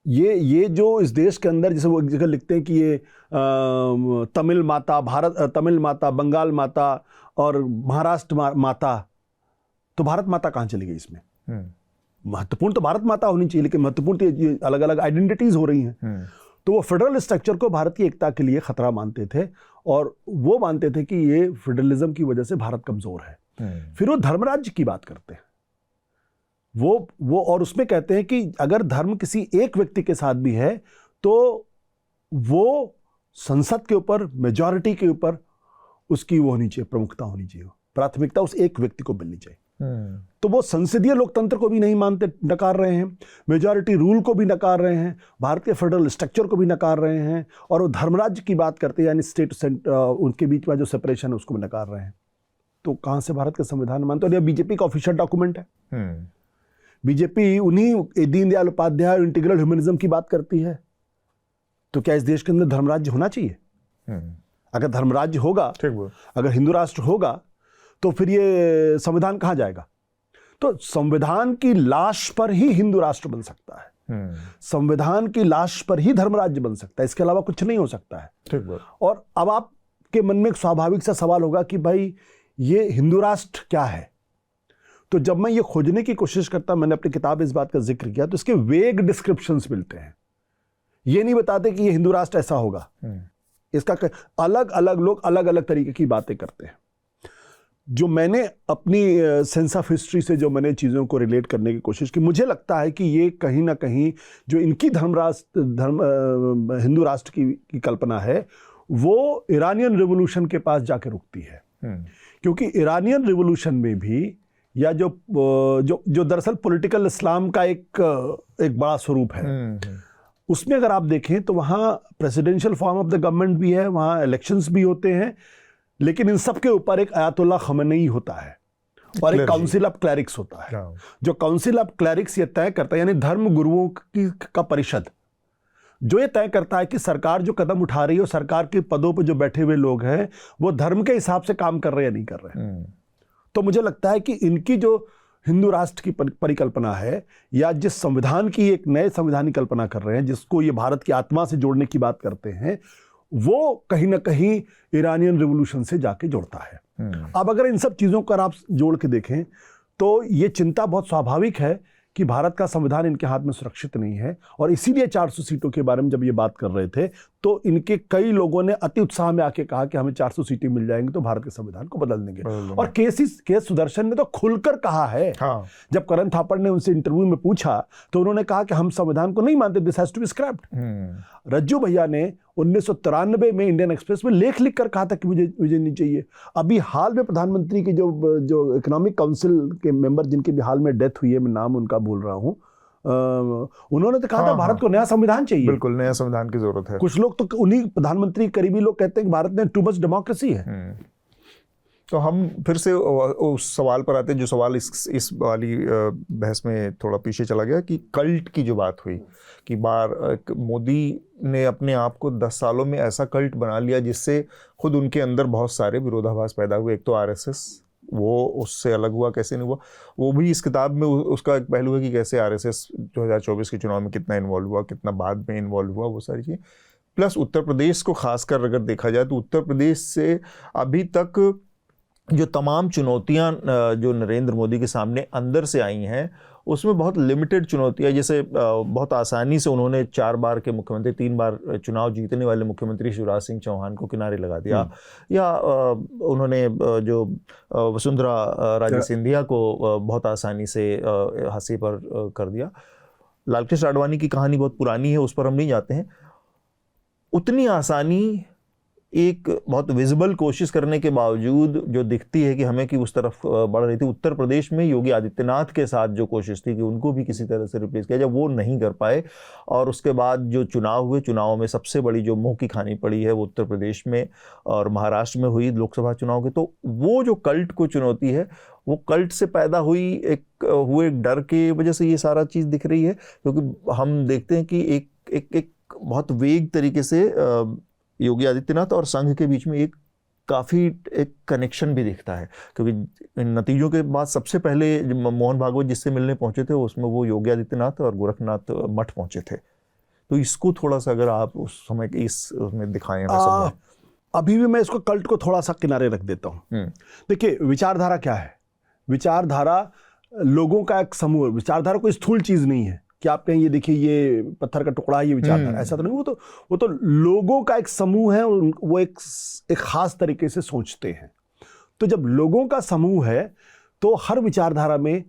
ये जो इस देश के अंदर, जैसे वो एक जगह लिखते हैं कि ये तमिल माता, बंगाल माता और महाराष्ट्र माता, तो भारत माता कहां चली गई इसमें? महत्वपूर्ण तो भारत माता होनी चाहिए, लेकिन महत्वपूर्ण तो ये अलग अलग आइडेंटिटीज हो रही हैं। तो वो फेडरल स्ट्रक्चर को भारत की एकता के लिए खतरा मानते थे, और वो मानते थे कि ये फेडरलिज्म की वजह से भारत कमजोर है। फिर वो धर्मराज्य की बात करते हैं, वो और उसमें कहते हैं कि अगर धर्म किसी एक व्यक्ति के साथ भी है तो वो संसद के ऊपर, मेजॉरिटी के ऊपर उसकी वो होनी चाहिए, प्रमुखता होनी चाहिए, प्राथमिकता उस एक व्यक्ति को मिलनी चाहिए। तो वो संसदीय लोकतंत्र को भी नहीं मानते, नकार रहे हैं, मेजॉरिटी रूल को भी नकार रहे हैं, भारत के फेडरल स्ट्रक्चर को भी नकार रहे हैं, और वो धर्मराज्य की बात करते हैं, यानी स्टेट उनके बीच में जो सेपरेशन है उसको भी नकार रहे हैं। तो कहां से भारत का संविधान मानते? और यह बीजेपी का ऑफिशियल डॉक्यूमेंट है। बीजेपी उन्हीं दीनदयाल उपाध्याय इंटीग्रल ह्यूमनिज्म की बात करती है। तो क्या इस देश के अंदर धर्मराज्य होना चाहिए? अगर धर्मराज्य होगा, अगर हिंदू राष्ट्र होगा, तो फिर ये संविधान कहां जाएगा? तो संविधान की लाश पर ही हिंदू राष्ट्र बन सकता है, संविधान की लाश पर ही धर्मराज्य बन सकता है, इसके अलावा कुछ नहीं हो सकता है। और अब आपके मन में एक स्वाभाविक सा सवाल होगा कि भाई ये हिंदू राष्ट्र क्या है? तो जब मैं ये खोजने की कोशिश करता, मैंने अपनी किताब में इस बात का जिक्र किया, तो इसके वेग डिस्क्रिप्शंस मिलते हैं। ये नहीं बताते कि ये हिंदू राष्ट्र ऐसा होगा। इसका अलग अलग लोग अलग अलग तरीके की बातें करते हैं। जो मैंने अपनी सेंस ऑफ हिस्ट्री से जो मैंने चीज़ों को रिलेट करने की कोशिश की, मुझे लगता है कि ये कहीं ना कहीं जो इनकी हिंदू राष्ट्र की कल्पना है वो ईरानियन रिवोल्यूशन के पास जाके रुकती है। क्योंकि ईरानियन रिवोल्यूशन में भी, या जो दरअसल पॉलिटिकल इस्लाम का एक बड़ा स्वरूप है, उसमें अगर आप देखें तो वहाँ presidential form of the government भी है, वहाँ इलेक्शंस भी होते हैं, लेकिन इन सब के ऊपर एक अयातुल्ला खमेनी होता है और एक काउंसिल ऑफ क्लैरिक्स होता है। जो काउंसिल ऑफ क्लैरिक्स ये तय करता है, यानी धर्म गुरुओं का परिषद, जो ये तय करता है कि सरकार जो कदम उठा रही है, सरकार के पदों पर जो बैठे हुए लोग हैं वो धर्म के हिसाब से काम कर रहे हैं या नहीं कर रहे हैं। तो मुझे लगता है कि इनकी जो हिंदू राष्ट्र की परिकल्पना है, या जिस संविधान की एक नए संविधान की कल्पना कर रहे हैं, जिसको ये भारत की आत्मा से जोड़ने की बात करते हैं, वो कहीं ना कहीं ईरानियन रिवोल्यूशन से जाके जुड़ता है। अब अगर इन सब चीज़ों को आप जोड़ के देखें तो ये चिंता बहुत स्वाभाविक है कि भारत का संविधान इनके हाथ में सुरक्षित नहीं है। और इसीलिए 400 सीटों के बारे में जब ये बात कर रहे थे तो इनके कई लोगों ने अति उत्साह में आके कहा कि हमें 400 सीटें मिल जाएंगी तो भारत के संविधान को बदल देंगे। और के सुदर्शन ने तो खुलकर कहा है। हाँ। जब करण थापड़ ने उनसे इंटरव्यू में पूछा तो उन्होंने कहा कि हम संविधान को नहीं मानते, this has to be scrapped. Rajju Bhaiya ने 1993 में इंडियन एक्सप्रेस में लेख लिख कर कहा था कि मुझे नहीं चाहिए। अभी हाल में प्रधानमंत्री की जो इकोनॉमिक काउंसिल के मेंबर जिनकी भी हाल में डेथ हुई है, मैं नाम उनका भूल रहा हूँ, उन्होंने तो कहा था भारत को नया संविधान चाहिए। बिल्कुल नया संविधान की जरूरत है। कुछ लोग तो उन्हीं प्रधानमंत्री करीबी लोग कहते हैं कि भारत में टू मच डेमोक्रेसी है। तो हम फिर से उस सवाल पर आते हैं जो सवाल इस वाली बहस में थोड़ा पीछे चला गया कि कल्ट की जो बात हुई कि मोदी ने अपने आप को 10 सालों में ऐसा कल्ट बना लिया जिससे खुद उनके अंदर बहुत सारे विरोधाभास पैदा हुए। एक तो आरएसएस, वो उससे अलग हुआ कैसे नहीं हुआ, वो भी इस किताब में उसका एक पहलू है कि कैसे आरएसएस 2024 के चुनाव में कितना इन्वॉल्व हुआ, कितना बाद में इन्वॉल्व हुआ, वो सारी चीज़ें। प्लस उत्तर प्रदेश को खासकर अगर देखा जाए तो उत्तर प्रदेश से अभी तक जो तमाम चुनौतियां जो नरेंद्र मोदी के सामने अंदर से आई हैं उसमें बहुत लिमिटेड चुनौतियां, जैसे बहुत आसानी से उन्होंने 4 बार के मुख्यमंत्री, 3 बार चुनाव जीतने वाले मुख्यमंत्री शिवराज सिंह चौहान को किनारे लगा दिया, या उन्होंने जो वसुंधरा राजे सिंधिया को बहुत आसानी से हंसी पर कर दिया। लालकृष्ण आडवाणी की कहानी बहुत पुरानी है, उस पर हम नहीं जाते हैं। उतनी आसानी एक बहुत विजिबल कोशिश करने के बावजूद जो दिखती है कि हमें कि उस तरफ बढ़ रही थी। उत्तर प्रदेश में योगी आदित्यनाथ के साथ जो कोशिश थी कि उनको भी किसी तरह से रिप्लेस किया जाए, वो नहीं कर पाए। और उसके बाद जो चुनाव हुए, चुनाव में सबसे बड़ी जो मुंह की खानी पड़ी है वो उत्तर प्रदेश में और महाराष्ट्र में हुई लोकसभा चुनाव के। तो वो जो कल्ट को चुनौती है, वो कल्ट से पैदा हुए डर के वजह से ये सारा चीज़ दिख रही है। क्योंकि हम देखते हैं कि एक बहुत वेग तरीके से योगी आदित्यनाथ और संघ के बीच में एक कनेक्शन भी दिखता है। क्योंकि नतीजों के बाद सबसे पहले मोहन भागवत जिससे मिलने पहुंचे थे उसमें वो योगी आदित्यनाथ और गोरखनाथ मठ पहुंचे थे। तो इसको थोड़ा सा अगर आप उस समय उसमें दिखाएं। अभी भी मैं इसको कल्ट को थोड़ा सा किनारे रख देता हूँ। देखिए, विचारधारा क्या है? विचारधारा लोगों का एक समूह। विचारधारा कोई स्थूल चीज नहीं है कि आप कहें ये देखिए ये पत्थर का टुकड़ा है, ये विचारधारा, ऐसा तो नहीं। वो तो लोगों का एक समूह है, वो एक खास तरीके से सोचते हैं। तो जब लोगों का समूह है तो हर विचारधारा में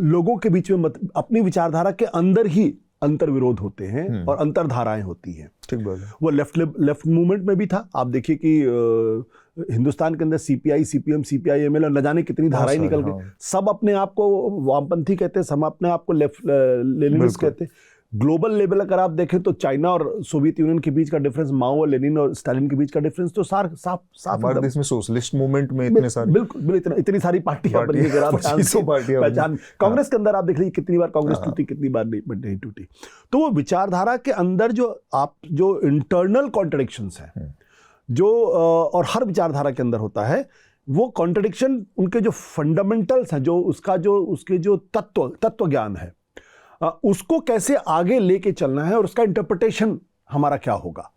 लोगों के बीच में अपनी विचारधारा के अंदर ही अंतर विरोध होते हैं और अंतरधाराएं होती हैं। ठीक बात है। वो लेफ्ट मूवमेंट में भी था। आप देखिए कि हिंदुस्तान के अंदर सीपीआई, सीपीएम, सीपीआई-एमएल और न जाने कितनी धाराएं निकल गई। सब अपने आप को वामपंथी कहते हैं, सब अपने आप को लेनिनिस्ट कहते हैं। ग्लोबल लेवल अगर आप देखें तो चाइना और सोवियत यूनियन के बीच का डिफरेंस, माओ और लेनिन और स्टालिन के बीच का डिफरेंस तो साफ हमारे देश में सोशलिस्ट मूवमेंट में इतने सारे, बिल्कुल इतनी सारी पार्टियां बनी, अगर आप पहचान। कांग्रेस के अंदर आप देख लीजिए कितनी बार कांग्रेस टूटी, कितनी बार नहीं टूटी। तो वो विचारधारा के अंदर जो इंटरनल कॉन्ट्रडिक्शंस हैं जो और हर विचारधारा के अंदर होता है, वो कॉन्ट्रडिक्शन उनके जो फंडामेंटल्स हैं, उसके जो तत्व ज्ञान है, उसको कैसे आगे लेके चलना है और उसका इंटरप्रिटेशन हमारा क्या होगा।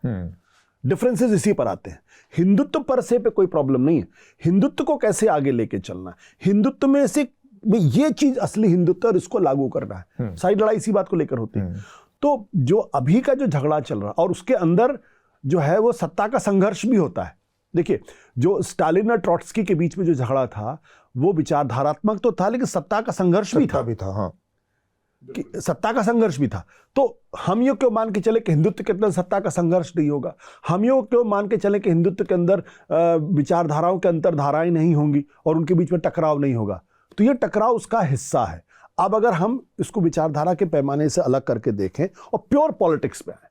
डिफरेंसेस इसी पर आते हैं। हिंदुत्व पर से पे कोई प्रॉब्लम नहीं है, हिंदुत्व को कैसे आगे लेके चलना है, हिंदुत्व में से ये चीज असली हिंदुत्व और इसको लागू करना है। सारी लड़ाई इसी बात को लेकर होती है। तो जो अभी का जो झगड़ा चल रहा और उसके अंदर जो है वो सत्ता का संघर्ष भी होता है। देखिए, जो स्टालिन और ट्रॉट्स्की के बीच में जो झगड़ा था वो विचारधारात्मक तो था, लेकिन सत्ता का संघर्ष भी था। हाँ, कि सत्ता का संघर्ष भी था। तो हम ये क्यों मान के चले कि हिंदुत्व के अंदर सत्ता का संघर्ष नहीं होगा? हम ये क्यों मान के चले कि हिंदुत्व के अंदर विचारधाराओं के अंतरधाराएं नहीं होंगी और उनके बीच में टकराव नहीं होगा? तो ये टकराव उसका हिस्सा है। अब अगर हम इसको विचारधारा के पैमाने से अलग करके देखें और प्योर पॉलिटिक्स पे आए,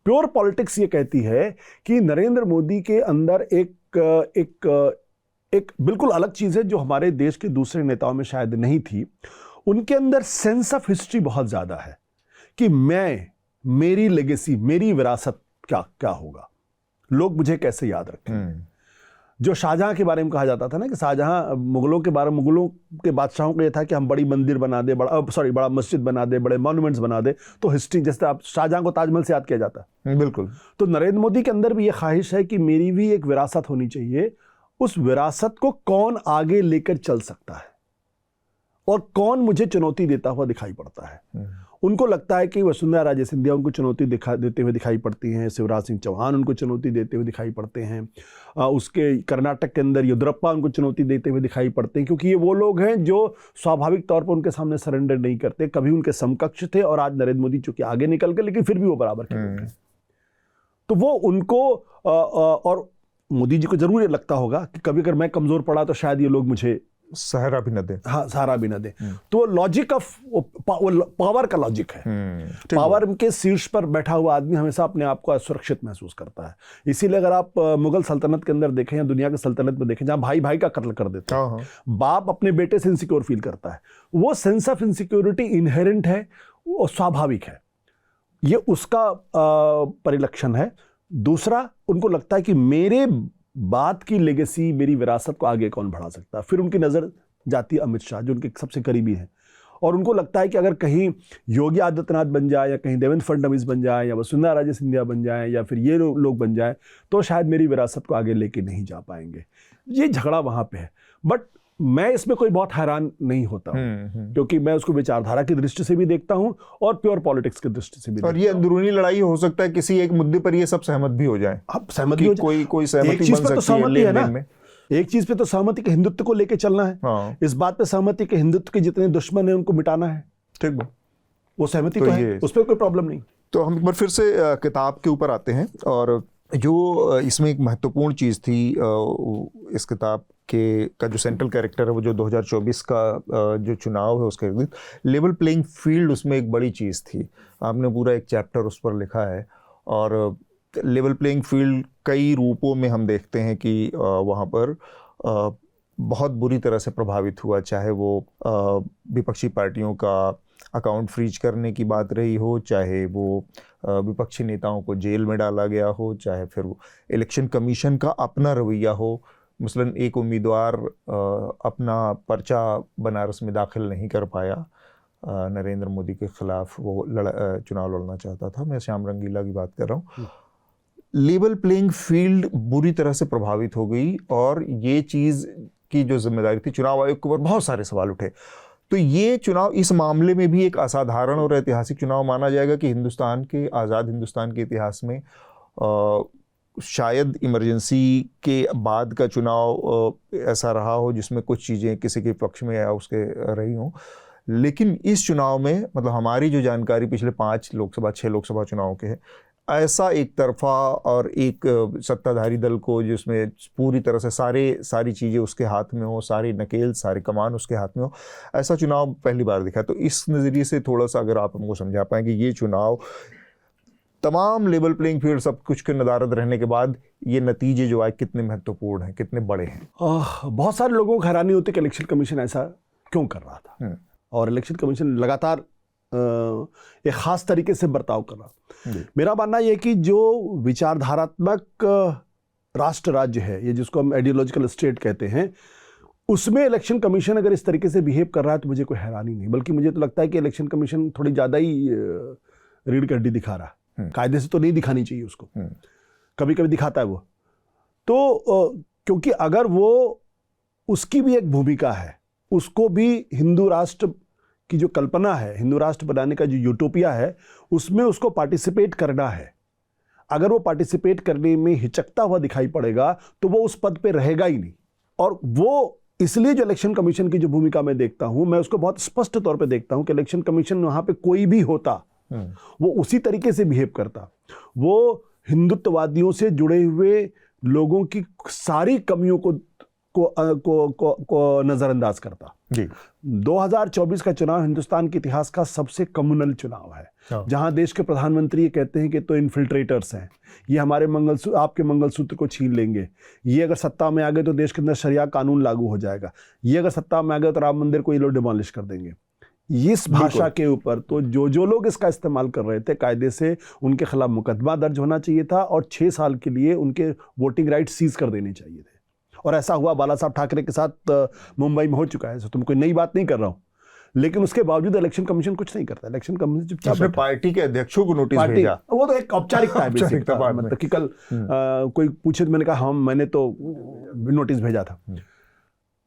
प्योर पॉलिटिक्स ये कहती है कि नरेंद्र मोदी के अंदर एक बिल्कुल अलग चीज है जो हमारे देश के दूसरे नेताओं में शायद नहीं थी। उनके अंदर सेंस ऑफ हिस्ट्री बहुत ज्यादा है कि मेरी लेगेसी, मेरी विरासत क्या होगा, लोग मुझे कैसे याद रखें। जो शाहजहां के बारे में कहा जाता था ना कि शाहजहां मुगलों के बादशाहों को यह था कि हम बड़ी मंदिर बना दे, बड़ा मस्जिद बना दे, बड़े मॉन्यूमेंट्स बना दे, तो हिस्ट्री जैसे आप शाहजहां को ताजमहल से याद किया जाता है। बिल्कुल। तो नरेंद्र मोदी के अंदर भी ये ख्वाहिश है कि मेरी भी एक विरासत होनी चाहिए। उस विरासत को कौन आगे लेकर चल सकता है और कौन मुझे चुनौती देता हुआ दिखाई पड़ता है, उनको लगता है कि वसुंधरा राजे सिंधिया उनको चुनौती देते हुए दिखाई पड़ती हैं, शिवराज सिंह चौहान उनको चुनौती देते हुए दिखाई पड़ते हैं, उसके कर्नाटक के अंदर येदियुरप्पा उनको चुनौती देते हुए दिखाई पड़ते हैं, क्योंकि ये वो लोग हैं जो स्वाभाविक तौर पर उनके सामने सरेंडर नहीं करते, कभी उनके समकक्ष थे और आज नरेंद्र मोदी चूंकि आगे निकल गए लेकिन फिर भी वो बराबर के लोग हैं। तो वो उनको और मोदी जी को जरूर ये लगता होगा कि कभी अगर मैं कमजोर पड़ा तो शायद ये लोग मुझे सहारा भी न दे। हाँ, सहारा भी न दे। तो लॉजिक ऑफ पावर का लॉजिक है। पावर के शीर्ष पर बैठा हुआ आदमी हमेशा अपने आप को असुरक्षित महसूस करता है। इसीलिए अगर आप मुगल सल्तनत के अंदर देखें या दुनिया की सल्तनत में देखें, जहां भाई भाई का कत्ल कर देते हैं, बाप अपने बेटे से इनसिक्योर फील करता है, वो सेंस ऑफ इनसिक्योरिटी इनहेरेंट है, वो स्वाभाविक है, ये उसका परिलक्षण है। दूसरा, उनको लगता है कि मेरे बात की लेगेसी, मेरी विरासत को आगे कौन बढ़ा सकता है। फिर उनकी नज़र जाती है अमित शाह, जो उनके सबसे करीबी हैं, और उनको लगता है कि अगर कहीं योगी आदित्यनाथ बन जाए या कहीं देवेंद्र फडणवीस बन जाए या वसुंधरा राजे सिंधिया बन जाए या फिर ये लोग बन जाए तो शायद मेरी विरासत को आगे लेके नहीं जा पाएंगे। ये झगड़ा वहाँ पे है। बट मैं इसमें कोई बहुत हैरान नहीं होता हूँ, क्योंकि मैं उसको विचारधारा की दृष्टि से भी देखता हूँ और प्योर पॉलिटिक्स की दृष्टि से भी। और ये अंदरूनी लड़ाई हो सकता है, किसी एक मुद्दे पर ये सब सहमत भी हो जाए। अब सहमत हो जाए, कोई सहमति एक चीज पे तो सहमति है ना, में। एक चीज पे तो सहमति कि हिंदुत्व को लेके चलना है। हाँ। इस बात पे सहमति कि हिंदुत्व के जितने दुश्मन हैं उनको मिटाना है। ठीक, वो सहमति तो है, उस पर कोई प्रॉब्लम नहीं। तो हम एक बार फिर से किताब के ऊपर आते हैं, और जो इसमें एक महत्वपूर्ण चीज़ थी, इस किताब का जो सेंट्रल कैरेक्टर है वो जो 2024 का जो चुनाव है उसके इर्द लेवल प्लेइंग फील्ड, उसमें एक बड़ी चीज़ थी। आपने पूरा एक चैप्टर उस पर लिखा है, और लेवल प्लेइंग फील्ड कई रूपों में हम देखते हैं कि वहाँ पर बहुत बुरी तरह से प्रभावित हुआ, चाहे वो विपक्षी पार्टियों का अकाउंट फ्रीज करने की बात रही हो, चाहे वो विपक्षी नेताओं को जेल में डाला गया हो, चाहे फिर वो इलेक्शन कमीशन का अपना रवैया हो। मसलन एक उम्मीदवार अपना पर्चा बनारस में दाखिल नहीं कर पाया, नरेंद्र मोदी के खिलाफ वो चुनाव लड़ना चाहता था। मैं श्याम रंगीला की बात कर रहा हूँ। लेवल प्लेइंग फील्ड बुरी तरह से प्रभावित हो गई, और ये चीज़ की जो जिम्मेदारी थी चुनाव आयोग के ऊपर बहुत सारे सवाल उठे। तो ये चुनाव इस मामले में भी एक असाधारण और ऐतिहासिक चुनाव माना जाएगा कि हिंदुस्तान के, आज़ाद हिंदुस्तान के इतिहास में शायद इमरजेंसी के बाद का चुनाव ऐसा रहा हो जिसमें कुछ चीज़ें किसी के पक्ष में या उसके रही हों। लेकिन इस चुनाव में, मतलब हमारी जो जानकारी पिछले 6 लोकसभा चुनावों के है, ऐसा एक तरफा और एक सत्ताधारी दल को जिसमें पूरी तरह से सारी चीज़ें उसके हाथ में हो, सारी नकेल, सारी कमान उसके हाथ में हो, ऐसा चुनाव पहली बार दिखा। तो इस नज़रिए से थोड़ा सा अगर आप हमको समझा पाएँ कि ये चुनाव तमाम लेवल प्लेइंग फील्ड सब कुछ के नदारद रहने के बाद ये नतीजे जो आए कितने महत्वपूर्ण हैं, कितने बड़े हैं। बहुत सारे लोगों को हैरानी होती है कि इलेक्शन कमीशन ऐसा क्यों कर रहा था, और इलेक्शन कमीशन लगातार एक खास तरीके से बर्ताव कर रहा। मेरा मानना यह कि जो विचारधारात्मक राष्ट्र राज्य है, ये जिसको हम आइडियोलॉजिकल स्टेट कहते हैं, उसमें इलेक्शन कमीशन अगर इस तरीके से बिहेव कर रहा है तो मुझे कोई हैरानी नहीं, बल्कि मुझे तो लगता है कि इलेक्शन कमीशन थोड़ी ज़्यादा ही रीढ़ की हड्डी दिखा रहा है। कायदे से तो नहीं दिखानी चाहिए उसको, कभी कभी दिखाता है वो तो, क्योंकि अगर वो, उसकी भी एक भूमिका है, उसको भी हिंदू राष्ट्र की जो कल्पना है, हिंदू राष्ट्र बनाने का जो यूटोपिया है, उसमें उसको पार्टिसिपेट करना है। अगर वो पार्टिसिपेट करने में हिचकता हुआ दिखाई पड़ेगा तो वो उस पद पे रहेगा ही नहीं। और वो इसलिए जो इलेक्शन कमीशन की जो भूमिका मैं देखता हूं, मैं उसको बहुत स्पष्ट तौर पे देखता हूं कि इलेक्शन कमीशन वहां पे कोई भी होता वो उसी तरीके से बिहेव करता। वो हिंदुत्ववादियों से जुड़े हुए लोगों की सारी कमियों को नजरअंदाज करता। 2024 का चुनाव हिंदुस्तान के इतिहास का सबसे कम्युनल चुनाव है, जहां देश के प्रधानमंत्री ये कहते हैं कि तो इन्फिल्ट्रेटर्स हैं, ये हमारे आपके मंगलसूत्र को छीन लेंगे, ये अगर सत्ता में आ गए तो देश के अंदर शरिया कानून लागू हो जाएगा, ये अगर सत्ता में आ गए तो राम मंदिर को ये लोग डिमोलिश कर देंगे। इस भाषा के ऊपर तो जो लोग इसका इस्तेमाल कर रहे थे, कायदे से उनके खिलाफ मुकदमा दर्ज होना चाहिए था और 6 साल के लिए उनके वोटिंग राइट सीज कर देने चाहिए थे। और ऐसा हुआ बाला साहब ठाकरे के साथ मुंबई में हो चुका है। तुम कोई नई बात नहीं कर रहा हूं, लेकिन उसके बावजूद इलेक्शन कमीशन कुछ नहीं करता। इलेक्शन कमीशन चुपचाप पार्टी के अध्यक्षों को नोटिस भेजा, वो तो एक औपचारिकता है, मतलब कि कल कोई पूछे तो मैंने कहा मैंने तो नोटिस भेजा था।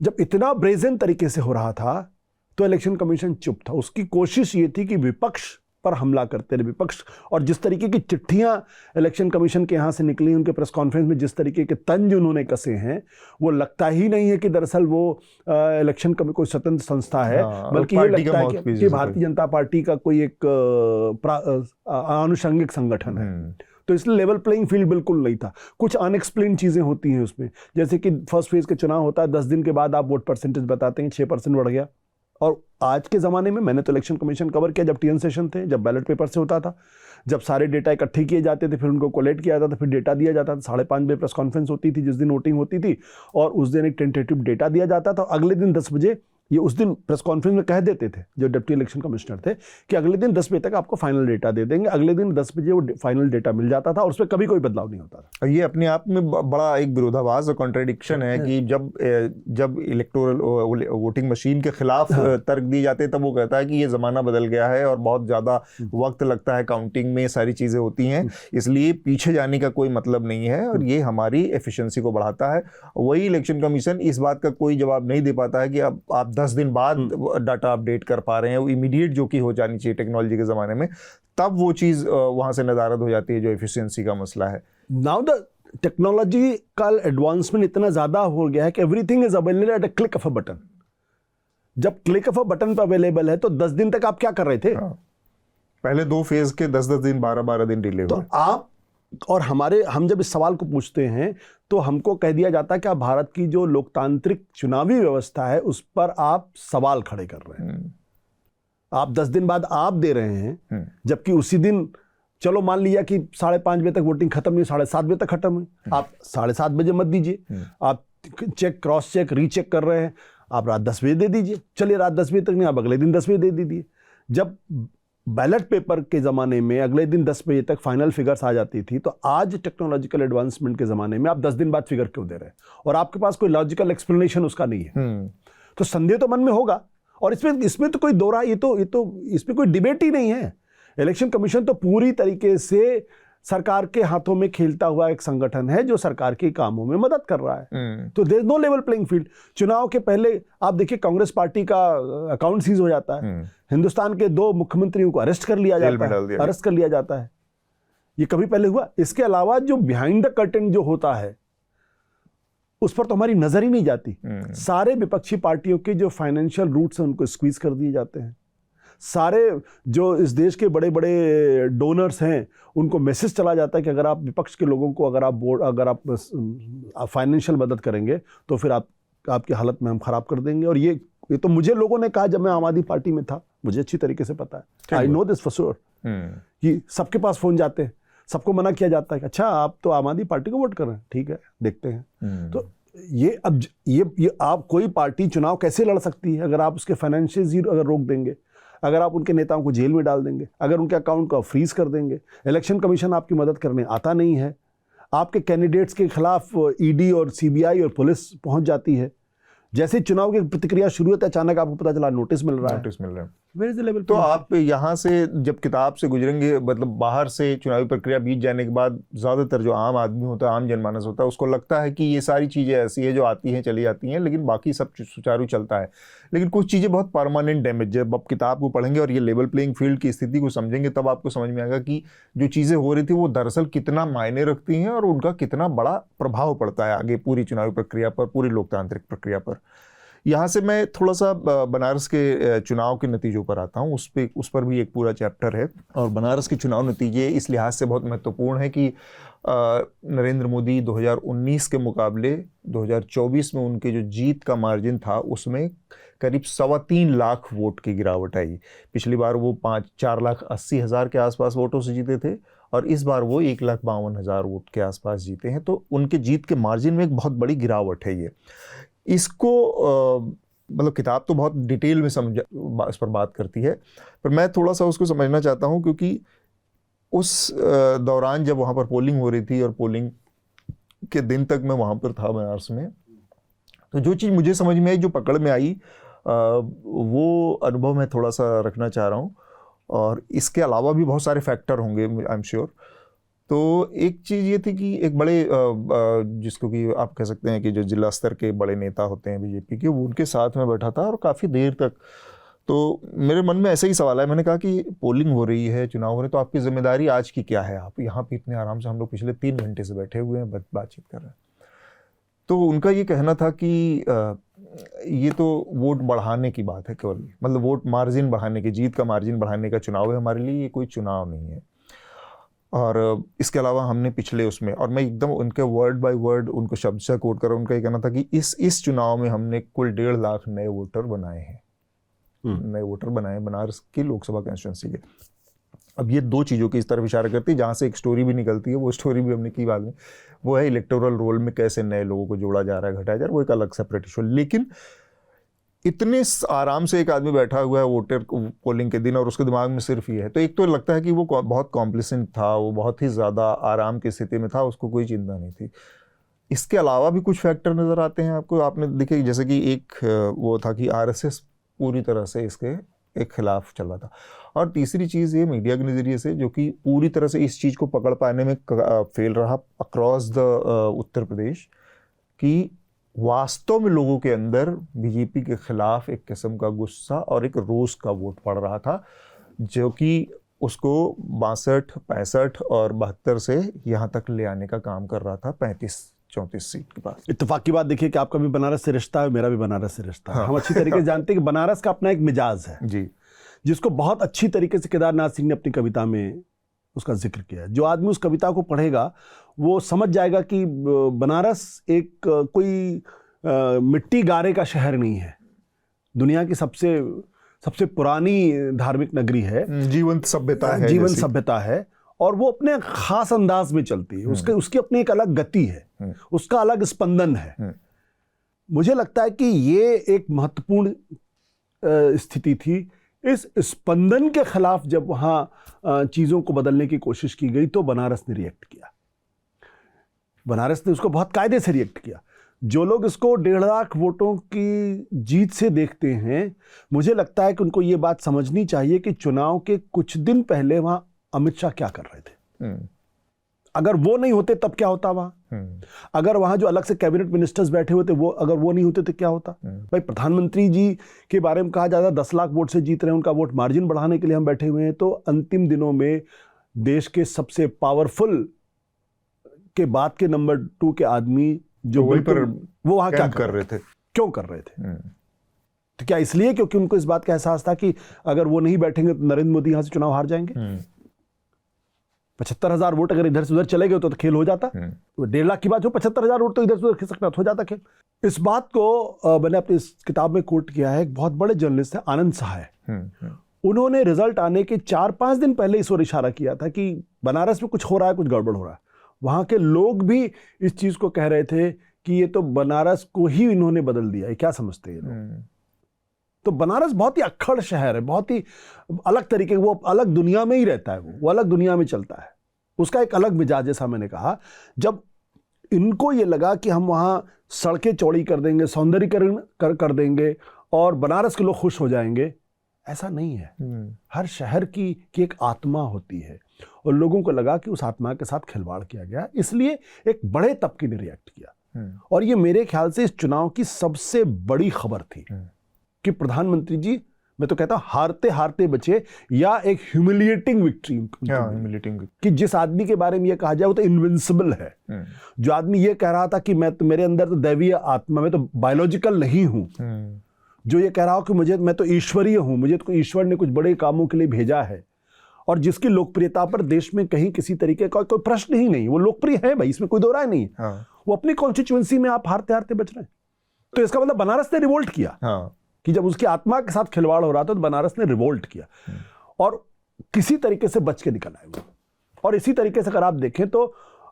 जब इतना ब्रेजन तरीके से हो रहा था तो इलेक्शन कमीशन चुप था। उसकी कोशिश ये थी कि विपक्ष पर हमला करते रहे, विपक्ष, और जिस तरीके की चिट्ठियां इलेक्शन कमीशन के यहाँ से निकली, उनके प्रेस कॉन्फ्रेंस में जिस तरीके के तंज उन्होंने कसे हैं, वो लगता ही नहीं है कि दरअसल वो इलेक्शन कमीशन कोई स्वतंत्र संस्था है, बल्कि ये लगता है कि भारतीय जनता पार्टी का कोई एक आनुषंगिक संगठन है। तो इसलिए लेवल प्लेइंग फील्ड बिल्कुल नहीं था। कुछ अनएक्सप्लेन चीजें होती हैं उसमें, जैसे कि फर्स्ट फेज के चुनाव होता है, 10 दिन के बाद आप वोट परसेंटेज बताते हैं 6% बढ़ गया। और आज के ज़माने में, मैंने तो इलेक्शन कमीशन कवर किया जब टीएन सेशन थे, जब बैलेट पेपर से होता था, जब सारे डेटा इकट्ठे किए जाते थे, फिर उनको कोलेक्ट किया जाता था, फिर डेटा दिया जाता था। 5:30 बजे प्रेस कॉन्फ्रेंस होती थी जिस दिन वोटिंग होती थी, और उस दिन एक टेंटेटिव डेटा दिया जाता था। अगले दिन 10 बजे, ये उस दिन प्रेस कॉन्फ्रेंस में कह देते थे जो डिप्टी इलेक्शन कमिश्नर थे कि अगले दिन 10 बजे तक आपको फाइनल डेटा दे देंगे। अगले दिन 10 बजे वो फाइनल डेटा मिल जाता था और उसमें कभी कोई बदलाव नहीं होता था। ये अपने आप में बड़ा एक विरोधाभास और कॉन्ट्रडिक्शन है कि जब इलेक्टोरल वोटिंग मशीन के खिलाफ तर्क दिए जाते हैं, तब वो कहता है कि ये ज़माना बदल गया है और बहुत ज़्यादा वक्त लगता है काउंटिंग में, सारी चीज़ें होती हैं, इसलिए पीछे जाने का कोई मतलब नहीं है और ये हमारी एफिशिएंसी को बढ़ाता है। वही इलेक्शन कमीशन इस बात का कोई जवाब नहीं दे पाता है कि अब आप 10 दिन बाद डाटा अपडेट कर पा रहे हैं, वो इमीडिएट जो कि हो जानी चाहिए टेक्नोलॉजी के ज़माने में, तब वो चीज़ वहाँ से नदारद हो जाती है जो एफिशिएंसी का मसला है। नाउ द टेक्नोलॉजिकल एडवांसमेंट इतना ज़्यादा हो गया है कि everything is available at a click of a button. जब क्लिक ऑफ अ बटन पर अवेलेबल है तो 10 दिन तक आप क्या कर रहे थे? पहले 2 फेज के 10-10 दिन, 12-12 दिन डिले हुए। तो आप और हम जब इस सवाल को पूछते हैं तो हमको कह दिया जाता है कि आप भारत की जो लोकतांत्रिक चुनावी व्यवस्था है उस पर आप सवाल खड़े कर रहे हैं। आप 10 दिन बाद आप दे रहे हैं, जबकि उसी दिन, चलो मान लिया कि 5:30 बजे तक वोटिंग खत्म हुई, 7:30 बजे तक खत्म हुई, आप 7:30 बजे मत दीजिए। आप चेक, क्रॉस चेक, रीचेक कर रहे हैं, आप रात 10 बजे दे दीजिए। चलिए रात 10 बजे तक नहीं, आप अगले दिन 10 बजे दे दीजिए। जब बैलेट पेपर के ज़माने में अगले दिन 10 बजे तक फाइनल फिगर्स आ जाती थी, तो आज टेक्नोलॉजिकल एडवांसमेंट के ज़माने में आप 10 दिन बाद फिगर क्यों दे रहे हैं? और आपके पास कोई लॉजिकल एक्सप्लेनेशन उसका नहीं है। तो संदेह तो मन में होगा, और इसमें तो कोई दो राय, ये तो इसमें कोई डिबेट ही नहीं है। इलेक्शन कमीशन तो पूरी तरीके से सरकार के हाथों में खेलता हुआ एक संगठन है जो सरकार के कामों में मदद कर रहा है। तो there is no level playing field. चुनाव के पहले आप देखिए कांग्रेस पार्टी का अकाउंट सीज हो जाता है, हिंदुस्तान के 2 मुख्यमंत्रियों को अरेस्ट कर लिया जाता है। ये कभी पहले हुआ? इसके अलावा जो बिहाइंड द कर्टेन जो होता है उस पर तो हमारी नजर ही नहीं जाती। सारे विपक्षी पार्टियों के जो फाइनेंशियल रूट्स हैं उनको स्क्वीज कर दिए जाते हैं। सारे जो इस देश के बड़े बड़े डोनर्स हैं उनको मैसेज चला जाता है कि अगर आप विपक्ष के लोगों को अगर आप फाइनेंशियल मदद करेंगे तो फिर आपकी हालत में हम खराब कर देंगे। और ये तो मुझे लोगों ने कहा जब मैं आम आदमी पार्टी में था, मुझे अच्छी तरीके से पता है। I know this for sure कि सबके पास फोन जाते हैं, सबको मना किया जाता है कि अच्छा आप तो आम आदमी पार्टी को वोट कर रहे हैं, ठीक है देखते हैं। तो ये आप कोई पार्टी चुनाव कैसे लड़ सकती है अगर आप उसके फाइनेंशियल अगर रोक देंगे, अगर आप उनके नेताओं को जेल में डाल देंगे, अगर उनके अकाउंट को फ्रीज कर देंगे। इलेक्शन कमीशन आपकी मदद करने आता नहीं है। आपके कैंडिडेट्स के खिलाफ ईडी और सीबीआई और पुलिस पहुंच जाती है। जैसे चुनाव की प्रतिक्रिया शुरू होता है अचानक आपको पता चला नोटिस मिल रहा है। Where is the level? तो आप यहाँ से जब किताब से गुजरेंगे, मतलब बाहर से चुनावी प्रक्रिया बीत जाने के बाद ज़्यादातर जो आम आदमी होता है, आम जनमानस होता है, उसको लगता है कि ये सारी चीज़ें ऐसी है जो आती हैं चली जाती हैं, लेकिन बाकी सब सुचारू चलता है। लेकिन कुछ चीज़ें बहुत परमानेंट डैमेज। जब आप किताब को पढ़ेंगे और ये लेवल प्लेइंग फील्ड की स्थिति को समझेंगे तब आपको समझ में आएगा कि जो चीज़ें हो रही थी वो दरअसल कितना मायने रखती हैं और उनका कितना बड़ा प्रभाव पड़ता है आगे पूरी चुनावी प्रक्रिया पर, पूरी लोकतांत्रिक प्रक्रिया पर। यहाँ से मैं थोड़ा सा बनारस के चुनाव के नतीजों पर आता हूँ। उस पर भी एक पूरा चैप्टर है। और बनारस के चुनाव नतीजे इस लिहाज से बहुत महत्वपूर्ण है कि नरेंद्र मोदी 2019 के मुकाबले 2024 में उनके जो जीत का मार्जिन था उसमें करीब 3.25 लाख वोट की गिरावट आई। पिछली बार वो 4,80,000 के आसपास वोटों से जीते थे और इस बार वो 1,52,000 वोट के आसपास जीते हैं। तो उनके जीत के मार्जिन में एक बहुत बड़ी गिरावट है। ये इसको मतलब किताब तो बहुत डिटेल में इस पर बात करती है, पर मैं थोड़ा सा उसको समझना चाहता हूँ क्योंकि उस दौरान जब वहाँ पर पोलिंग हो रही थी और पोलिंग के दिन तक मैं वहाँ पर था बनारस में, तो जो चीज़ मुझे समझ में आई, जो पकड़ में आई, वो अनुभव मैं थोड़ा सा रखना चाह रहा हूँ। और इसके अलावा भी बहुत सारे फैक्टर होंगे आई एम श्योर। तो एक चीज़ ये थी कि एक बड़े जिसको कि आप कह सकते हैं कि जो जिला स्तर के बड़े नेता होते हैं बीजेपी के, वो उनके साथ में बैठा था और काफ़ी देर तक तो मेरे मन में ऐसा ही सवाल है, मैंने कहा कि पोलिंग हो रही है, चुनाव हो रहे हैं, तो आपकी जिम्मेदारी आज की क्या है? आप यहाँ पे इतने आराम से, हम लोग पिछले 3 घंटे से बैठे हुए हैं, बातचीत कर रहे हैं। तो उनका ये कहना था कि ये तो वोट बढ़ाने की बात है केवल, मतलब वोट मार्जिन बढ़ाने की, जीत का मार्जिन बढ़ाने का चुनाव है, हमारे लिए ये कोई चुनाव नहीं है। और इसके अलावा हमने पिछले उसमें, और मैं एकदम उनके वर्ड बाय वर्ड उनको शब्द से कोट कर रहा हूं, उनका ये कहना था कि इस चुनाव में हमने कुल 1.5 लाख नए वोटर बनाए हैं, नए वोटर बनाए बनारस की लोकसभा कॉन्स्टिट्यूंसी के। अब ये 2 चीज़ों की इस तरफ इशारा करती है, जहाँ से एक स्टोरी भी निकलती है, वो स्टोरी भी हमने की बाद में, वो है इलेक्टोरल रोल में कैसे नए लोगों को जोड़ा जा रहा है, घटाया जा रहा है, वो एक अलग सेपरेट इशू। लेकिन इतने आराम से एक आदमी बैठा हुआ है वोटर पोलिंग के दिन, और उसके दिमाग में सिर्फ ये है, तो एक तो लगता है कि वो बहुत कॉम्प्लिसेंट था, वो बहुत ही ज़्यादा आराम की स्थिति में था, उसको कोई चिंता नहीं थी। इसके अलावा भी कुछ फैक्टर नज़र आते हैं आपको? आपने देखे जैसे कि एक वो था कि आरएसएस पूरी तरह से इसके एक खिलाफ चल रहा था, और तीसरी चीज़ ये मीडिया के नज़रिए से, जो कि पूरी तरह से इस चीज़ को पकड़ पाने में फेल रहा अक्रॉस द उत्तर प्रदेश, कि वास्तव में लोगों के अंदर बीजेपी के खिलाफ एक किस्म का गुस्सा और एक रोष का वोट पड़ रहा था, जो कि उसको 62, 65 और 72 से यहाँ तक ले आने का काम कर रहा था 35-34 सीट के पास। इत्तेफाक की बात देखिए कि आपका भी बनारस से रिश्ता है, मेरा भी बनारस से रिश्ता है। हाँ। हम अच्छी तरीके से जानते हैं कि बनारस का अपना एक मिजाज है जी, जिसको बहुत अच्छी तरीके से केदारनाथ सिंह ने अपनी कविता में उसका जिक्र किया है। जो आदमी उस कविता को पढ़ेगा वो समझ जाएगा कि बनारस एक कोई मिट्टी गारे का शहर नहीं है, दुनिया की सबसे पुरानी धार्मिक नगरी है, जीवंत सभ्यता है, जीवंत सभ्यता है, और वो अपने खास अंदाज में चलती है। उसकी अपनी एक अलग गति है, उसका अलग स्पंदन है। मुझे लगता है कि ये एक महत्वपूर्ण स्थिति थी। इस स्पंदन के खिलाफ जब वहाँ चीज़ों को बदलने की कोशिश की गई तो बनारस ने रिएक्ट किया। बनारस ने उसको बहुत कायदे से रिएक्ट किया। जो लोग इसको 1.5 लाख वोटों की जीत से देखते हैं, मुझे लगता है कि उनको ये बात समझनी चाहिए कि चुनाव के कुछ दिन पहले वहाँ अमित शाह क्या कर रहे थे। अगर वो नहीं होते तब क्या होता वहाँ? अगर वहाँ जो अलग से कैबिनेट मिनिस्टर्स बैठे हुए थे वो अगर वो नहीं होते तो क्या होता? भाई प्रधानमंत्री जी के बारे में कहा जाता है 10 लाख वोट से जीत रहे हैं, उनका वोट मार्जिन बढ़ाने के लिए हम बैठे हुए हैं। तो अंतिम दिनों में देश के सबसे पावरफुल के बाद के नंबर 2 के आदमी जो वहीं पर वो वहाँ क्या कर रहे थे, क्यों कर रहे थे? तो क्या इसलिए क्योंकि उनको इस बात का एहसास था कि अगर वो नहीं बैठेंगे तो नरेंद्र मोदी यहाँ से चुनाव हार जाएंगे? 75,000 वोट अगर इधर से उधर चले गए तो खेल हो जाता। 1.5 लाख की बात हो, 75,000 वोट तो इधर से उधर खिसकना हो जाता खेल। इस बात को मैंने अपनी इस किताब में कोट किया है। एक बहुत बड़े जर्नलिस्ट है आनंद शाह है, उन्होंने रिजल्ट आने के 4-5 दिन पहले इस ओर इशारा किया था कि बनारस में कुछ हो रहा है, कुछ गड़बड़ हो रहा है। वहाँ के लोग भी इस चीज़ को कह रहे थे कि ये तो बनारस को ही इन्होंने बदल दिया है, क्या समझते हैं? तो बनारस बहुत ही अक्खड़ शहर है, बहुत ही अलग तरीके, वो अलग दुनिया में ही रहता है, वो अलग दुनिया में चलता है, उसका एक अलग मिजाज। जैसा मैंने कहा, जब इनको ये लगा कि हम वहाँ सड़कें चौड़ी कर देंगे, सौंदर्यीकरण कर देंगे और बनारस के लोग खुश हो जाएंगे, ऐसा नहीं है। हर शहर की एक आत्मा होती है और लोगों को लगा कि उस आत्मा के साथ खिलवाड़ किया गया, इसलिए एक बड़े तबके ने रिएक्ट किया। और ये मेरे ख्याल से इस चुनाव की सबसे बड़ी खबर थी कि प्रधानमंत्री जी, मैं तो कहता हूं हारते हारते बचे, या एक ह्यूमिलिएटिंग विक्ट्री कि जिस आदमी के बारे में ये कहा जाए वो तो इनविंसिबल है। जो आदमी ये कह रहा था कि मैं तो, मेरे अंदर तो दैवीय आत्मा, मैं तो बायोलॉजिकल नहीं हूं, जो ये कह रहा हो कि मैं तो ईश्वरीय हूं, मुझे तो ईश्वर ने कुछ बड़े कामों के लिए भेजा है, और जिसकी लोकप्रियता पर देश में कहीं किसी तरीके का कोई प्रश्न ही नहीं, वो लोकप्रिय है भाई, इसमें कोई दो राय नहीं है। वो अपनी कॉन्स्टिट्यूएंसी में आप हारते हारते बच रहे हैं। तो इसका मतलब बनारस ने रिवोल्ट किया कि जब उसकी आत्मा के साथ खिलवाड़ हो रहा था तो बनारस ने रिवोल्ट किया और किसी तरीके से बच के निकल आए वो। और इसी तरीके से अगर आप देखें तो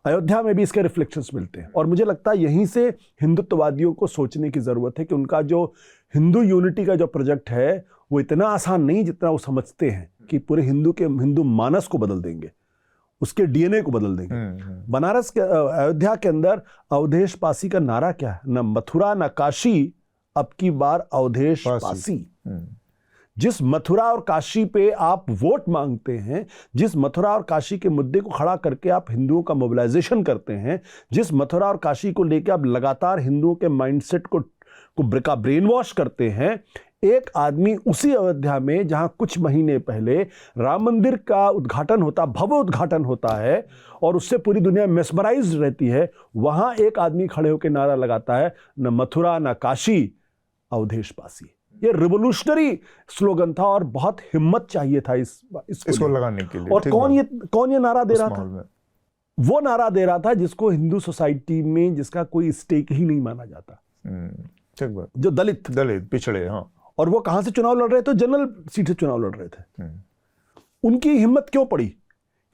अयोध्या में भी इसके रिफ्लेक्शंस मिलते हैं। और मुझे लगता है यहीं से हिंदुत्ववादियों को सोचने की जरूरत है कि उनका जो हिंदू यूनिटी का जो प्रोजेक्ट है वो इतना आसान नहीं जितना वो समझते हैं कि पूरे हिंदू मानस को बदल देंगे, उसके डीएनए को बदल देंगे। बनारस के अयोध्या के अंदर अवधेश पासी का नारा क्या है? न मथुरा न काशी, अब की बार अवधेश पासी। जिस मथुरा और काशी पे आप वोट मांगते हैं, जिस मथुरा और काशी के मुद्दे को खड़ा करके आप हिंदुओं का मोबिलाइजेशन करते हैं, जिस मथुरा और काशी को लेकर आप लगातार हिंदुओं के माइंडसेट को ब्रेन वॉश करते हैं, एक आदमी उसी अयोध्या में जहां कुछ महीने पहले राम मंदिर का उद्घाटन होता, भव्य उद्घाटन होता है और उससे पूरी दुनिया मेस्मराइज रहती है, वहां एक आदमी खड़े होकर नारा लगाता है, न मथुरा न काशी अवधेश पासी। ये रिवोल्यूशनरी स्लोगन था और बहुत हिम्मत चाहिए था इसको लगाने के लिए। और कौन ये नारा दे रहा था? वो नारा दे रहा था जिसको हिंदू सोसाइटी में जिसका कोई स्टेक ही नहीं माना जाता, जो दलित पिछड़े। हाँ, और वो कहां से चुनाव लड़ रहे थे? जनरल सीट से चुनाव लड़ रहे थे। उनकी हिम्मत क्यों पड़ी?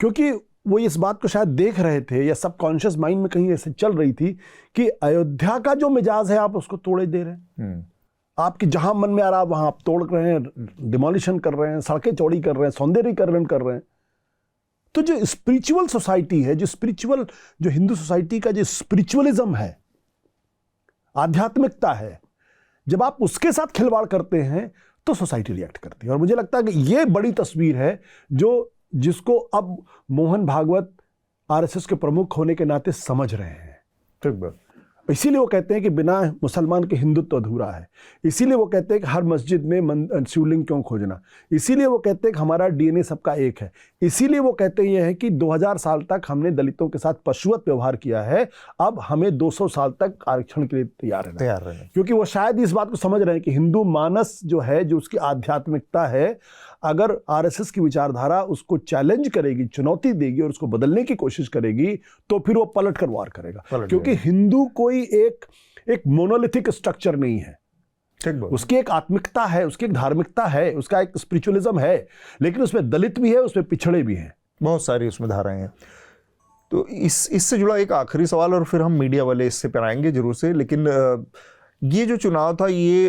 क्योंकि वो इस बात को शायद देख रहे थे या सबकॉन्शियस माइंड में कहीं ऐसे चल रही थी कि अयोध्या का जो मिजाज है आप उसको तोड़े दे रहे हैं। आपकी जहां मन में आ रहा वहां आप तोड़ रहे हैं, डिमोलिशन कर रहे हैं, सड़कें चौड़ी कर रहे हैं, सौंदर्यीकरण कर रहे हैं। तो जो स्पिरिचुअल सोसाइटी है, जो हिंदू सोसाइटी का जो स्पिरिचुअलिज्म है, आध्यात्मिकता है, जब आप उसके साथ खिलवाड़ करते हैं तो सोसाइटी रिएक्ट करती है। और मुझे लगता है कि ये बड़ी तस्वीर है जिसको अब मोहन भागवत आरएसएस के प्रमुख होने के नाते समझ रहे हैं। ठीक बात। इसीलिए वो कहते हैं कि बिना मुसलमान के हिंदुत्व अधूरा है। इसीलिए वो कहते हैं कि हर मस्जिद में शिवलिंग क्यों खोजना। इसीलिए वो कहते हैं कि हमारा डीएनए सबका एक है। इसीलिए वो कहते हैं कि 2000 साल तक हमने दलितों के साथ पशुवत व्यवहार किया है, अब हमें 200 साल तक आरक्षण के लिए तैयार रहना। क्योंकि वो शायद इस बात को समझ रहे हैं कि हिंदू मानस जो है, जो उसकी आध्यात्मिकता है, अगर आरएसएस की विचारधारा उसको चैलेंज करेगी, चुनौती देगी और उसको बदलने की कोशिश करेगी, तो फिर वो पलट कर वार करेगा। क्योंकि हिंदू कोई एक मोनोलिथिक स्ट्रक्चर नहीं है। उसकी एक आत्मिकता है, उसकी एक धार्मिकता है, उसका एक स्पिरिचुअलिज्म है, लेकिन उसमें दलित भी है, उसमें पिछड़े भी हैं, बहुत सारी उसमें धाराएं हैं। तो इससे जुड़ा एक आखिरी सवाल, और फिर हम मीडिया वाले इससे पर आएंगे जरूर से। लेकिन ये जो चुनाव था, ये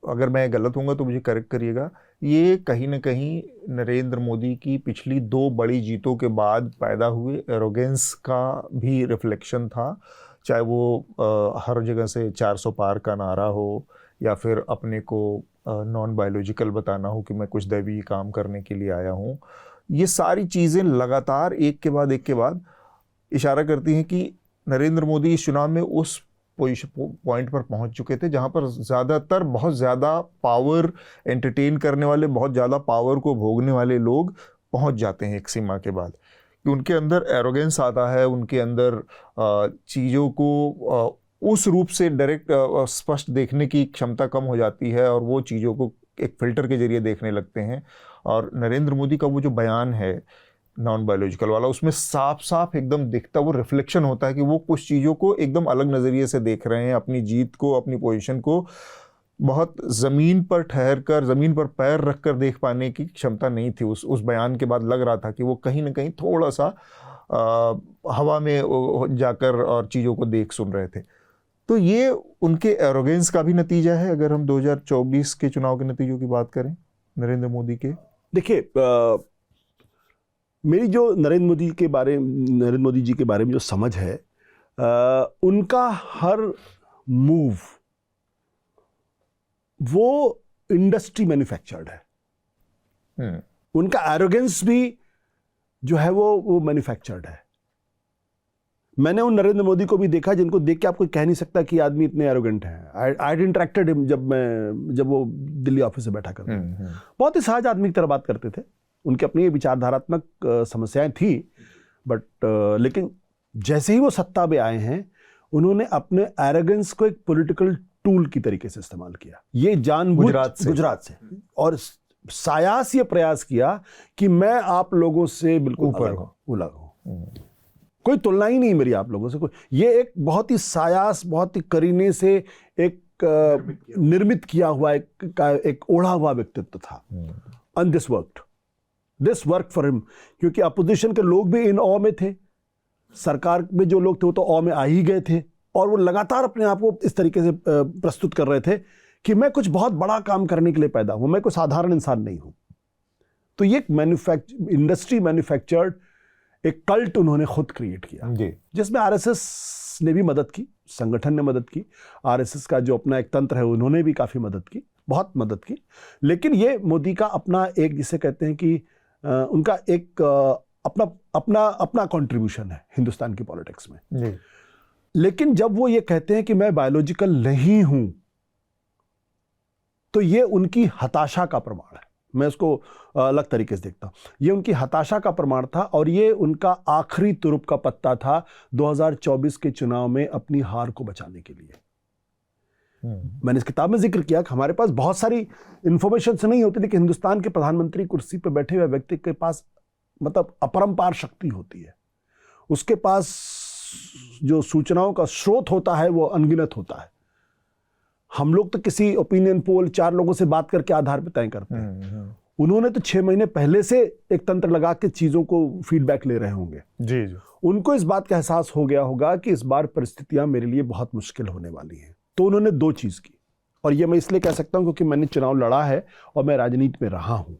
अगर मैं गलत हूँगा तो मुझे करेक्ट करिएगा, ये कहीं ना कहीं नरेंद्र मोदी की पिछली 2 बड़ी जीतों के बाद पैदा हुए एरोगेंस का भी रिफ्लेक्शन था। चाहे वो हर जगह से 400 पार का नारा हो, या फिर अपने को नॉन बायोलॉजिकल बताना हो कि मैं कुछ दैवीय काम करने के लिए आया हूँ। ये सारी चीज़ें लगातार एक के बाद इशारा करती हैं कि नरेंद्र मोदी इस चुनाव में उस पॉइंट पर पहुंच चुके थे जहां पर ज़्यादातर बहुत ज़्यादा पावर एंटरटेन करने वाले, बहुत ज़्यादा पावर को भोगने वाले लोग पहुंच जाते हैं एक सीमा के बाद, कि उनके अंदर एरोगेंस आता है, उनके अंदर चीज़ों को उस रूप से डायरेक्ट स्पष्ट देखने की क्षमता कम हो जाती है और वो चीज़ों को एक फिल्टर के जरिए देखने लगते हैं। और नरेंद्र मोदी का वो जो बयान है नॉन बायोलॉजिकल वाला, उसमें साफ साफ एकदम दिखता, वो रिफ्लेक्शन होता है कि वो कुछ चीज़ों को एकदम अलग नज़रिए से देख रहे हैं। अपनी जीत को, अपनी पोजीशन को बहुत ज़मीन पर ठहर कर, ज़मीन पर पैर रख कर देख पाने की क्षमता नहीं थी। उस बयान के बाद लग रहा था कि वो कहीं ना कहीं थोड़ा सा हवा में जाकर और चीज़ों को देख सुन रहे थे। तो ये उनके एरोगेंस का भी नतीजा है, अगर हम 2024 के चुनाव के नतीजों की बात करें नरेंद्र मोदी के। देखिए, मेरी जो नरेंद्र मोदी जी के बारे में जो समझ है, उनका हर मूव वो इंडस्ट्री मैन्युफैक्चर्ड है। उनका एरोगेंस भी जो है वो मैन्युफैक्चर्ड है। मैंने उन नरेंद्र मोदी को भी देखा जिनको देख के आपको कह नहीं सकता कि आदमी इतने एरोगेंट हैं। आई हैड इंटरेक्टेड हिम जब वो दिल्ली ऑफिस से बैठा करते थे। बहुत ही सहज आदमी की तरह बात करते थे। उनकी अपनी विचारधारात्मक समस्याएं थी, बट लेकिन जैसे ही वो सत्ता में आए हैं, उन्होंने अपने एरोगेंस को एक पॉलिटिकल टूल की तरीके से इस्तेमाल किया। ये जानबूझ गुजरात से और सायास ये प्रयास किया कि मैं आप लोगों से बिल्कुल अलग हूं, कोई तुलना ही नहीं मेरी आप लोगों से। ये एक बहुत ही सायास, बहुत ही करीने से एक निर्मित किया हुआ एक ओढ़ा हुआ व्यक्तित्व था। And this work for him, क्योंकि अपोजिशन के लोग भी इन ऑ में थे, सरकार में जो लोग थे वो तो ऑ में आ ही गए थे, और वो लगातार अपने आप को इस तरीके से प्रस्तुत कर रहे थे कि मैं कुछ बहुत बड़ा काम करने के लिए पैदा हूं, मैं कोई साधारण इंसान नहीं हूं। तो ये इंडस्ट्री मैन्युफैक्चर्ड एक कल्ट उन्होंने खुद क्रिएट किया, जिसमें आरएसएस ने भी मदद की, संगठन ने मदद की, आरएसएस का जो अपना एक तंत्र है उन्होंने भी काफी मदद की, बहुत मदद की। लेकिन ये मोदी का अपना एक, जिसे कहते हैं कि उनका एक अपना कंट्रीब्यूशन है हिंदुस्तान की पॉलिटिक्स में। लेकिन जब वो ये कहते हैं कि मैं बायोलॉजिकल नहीं हूं, तो ये उनकी हताशा का प्रमाण है। मैं इसको अलग तरीके से देखता हूं। ये उनकी हताशा का प्रमाण था और ये उनका आखिरी तुरुप का पत्ता था 2024 के चुनाव में अपनी हार को बचाने के लिए। मैंने इस किताब में जिक्र किया कि हमारे पास बहुत सारी इंफॉर्मेशन से नहीं होती थी कि हिंदुस्तान के प्रधानमंत्री कुर्सी पर बैठे हुए व्यक्ति के पास मतलब अपरंपार शक्ति होती है। उसके पास जो सूचनाओं का स्रोत होता है वो अनगिनत होता है। हम लोग तो किसी ओपिनियन पोल 4 लोगों से बात करके आधार पर तय करते हैं। उन्होंने तो 6 महीने पहले से एक तंत्र लगा के चीजों को फीडबैक ले रहे होंगे। जी जी। उनको इस बात का एहसास हो गया होगा कि इस बार परिस्थितियां मेरे लिए बहुत मुश्किल होने वाली हैं। तो उन्होंने 2 चीज की, और ये मैं इसलिए कह सकता हूं क्योंकि मैंने चुनाव लड़ा है और मैं राजनीति में रहा हूं।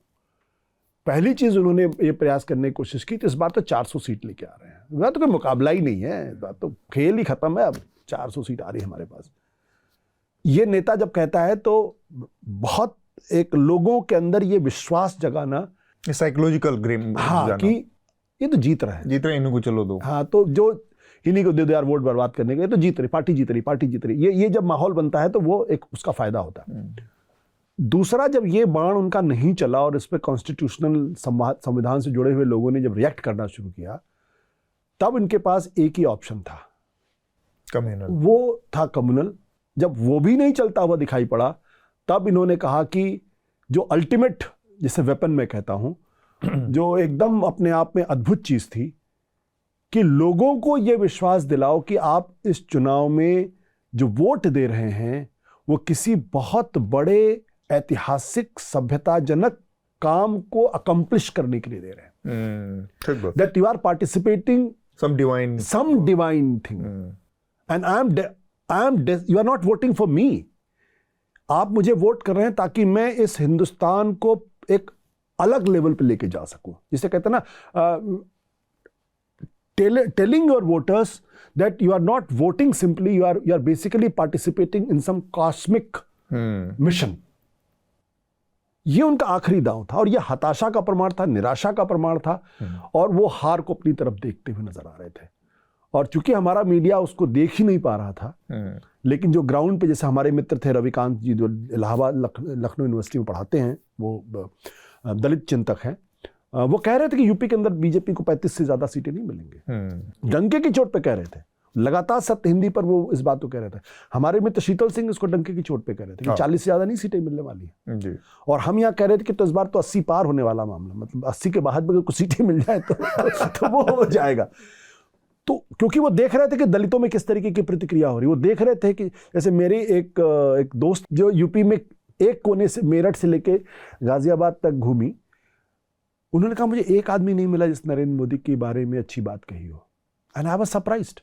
पहली चीज उन्होंने ये प्रयास करने की कोशिश की तो इस बार तो 400 सीट लेके आ रहे हैं। वह तो कोई मुकाबला ही नहीं है, बात तो खेल ही खत्म है। अब 400 सीट आ रही है हमारे पास। ये नेता जब कहता है तो बहुत एक लोगों के अंदर ये विश्वास जगाना, साइकोलॉजिकल गेम, हाँ, कि ये तो जीत रहे हैं, इनको चलो दो। हाँ, तो जो इन्हीं को दे दो यार वोट बर्बाद करने के, तो जीत रही पार्टी, जीत रही। ये जब माहौल बनता है तो वो एक उसका फायदा होता है। दूसरा, जब ये बाण उनका नहीं चला और इस पे कॉन्स्टिट्यूशनल संविधान से जुड़े हुए लोगों ने जब रिएक्ट करना शुरू किया, तब इनके पास एक ही ऑप्शन था, कम्युनल। वो था कम्युनल। जब वो भी नहीं चलता हुआ दिखाई पड़ा, तब इन्होंने कहा कि जो अल्टीमेट, जिसे वेपन मैं कहता हूं, जो एकदम अपने आप में अद्भुत चीज थी, कि लोगों को यह विश्वास दिलाओ कि आप इस चुनाव में जो वोट दे रहे हैं वो किसी बहुत बड़े ऐतिहासिक सभ्यताजनक काम को अकम्प्लिश करने के लिए दे रहे हैं। That you are participating some divine thing, and you are not voting for me. आप मुझे वोट कर रहे हैं ताकि मैं इस हिंदुस्तान को एक अलग लेवल पे लेके जा सकूं। जिसे कहते हैं ना, telling your voters that you are not voting simply, you are basically participating in some cosmic mission. ये उनका आखिरी दांव था और ये हताशा का प्रमाण था, निराशा का प्रमाण था, और वो हार को अपनी तरफ देखते हुए नजर आ रहे थे। और चूंकि हमारा मीडिया उसको देख ही नहीं पा रहा था, लेकिन जो ग्राउंड पे, जैसे हमारे मित्र थे रविकांत जी, जो इलाहाबाद लखनऊ यूनिवर्सिटी में पढ़ाते हैं, वो दलित चिंतक हैं, वो कह रहे थे कि यूपी के अंदर बीजेपी को 35 से ज्यादा सीटें नहीं मिलेंगे। डंके की चोट पे कह रहे थे, लगातार सत्य हिंदी पर वो इस बात को कह रहे थे। हमारे मित्र शीतल सिंह इसको डंके की चोट पे कह रहे थे कि 40 से ज्यादा नहीं सीटें मिलने वाली हैं जी। और हम यहाँ कह रहे थे कि तो इस बार तो 80 पार होने वाला मामला, मतलब 80 के बाद अगर कुछ सीटें मिल जाए तो वो हो जाएगा। तो क्योंकि वो देख रहे थे कि दलितों में किस तरीके की प्रतिक्रिया हो रही, वो देख रहे थे कि जैसे मेरी एक दोस्त जो यूपी में एक कोने से, मेरठ से लेके गाजियाबाद तक घूमी, उन्होंने कहा मुझे एक आदमी नहीं मिला जिस नरेंद्र मोदी के बारे में अच्छी बात कही हो। And I was surprised.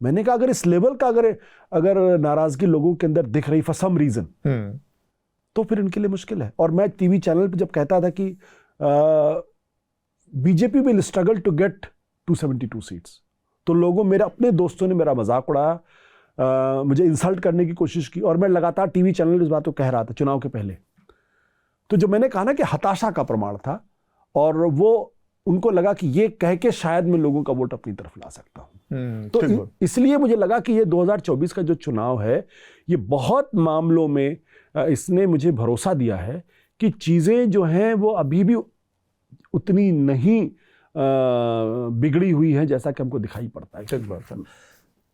मैंने कहा अगर इस लेवल का अगर नाराजगी लोगों के अंदर दिख रही फॉर सम रीजन, तो फिर इनके लिए मुश्किल है। और मैं टीवी चैनल पे जब कहता था कि BJP will struggle to get 272 seats, तो लोगों, मेरे अपने दोस्तों ने मेरा मजाक उड़ाया, मुझे इंसल्ट करने की कोशिश की, और मैं लगातार टीवी चैनल इस बात को कह रहा था चुनाव के पहले। तो जो मैंने कहा ना कि हताशा का प्रमाण था, और वो उनको लगा कि ये कह के शायद मैं लोगों का वोट अपनी तरफ ला सकता हूं। तो इसलिए मुझे लगा कि ये 2024 का जो चुनाव है, ये बहुत मामलों में इसने मुझे भरोसा दिया है कि चीजें जो हैं वो अभी भी उतनी नहीं बिगड़ी हुई हैं जैसा कि हमको दिखाई पड़ता है। ठीक बात है।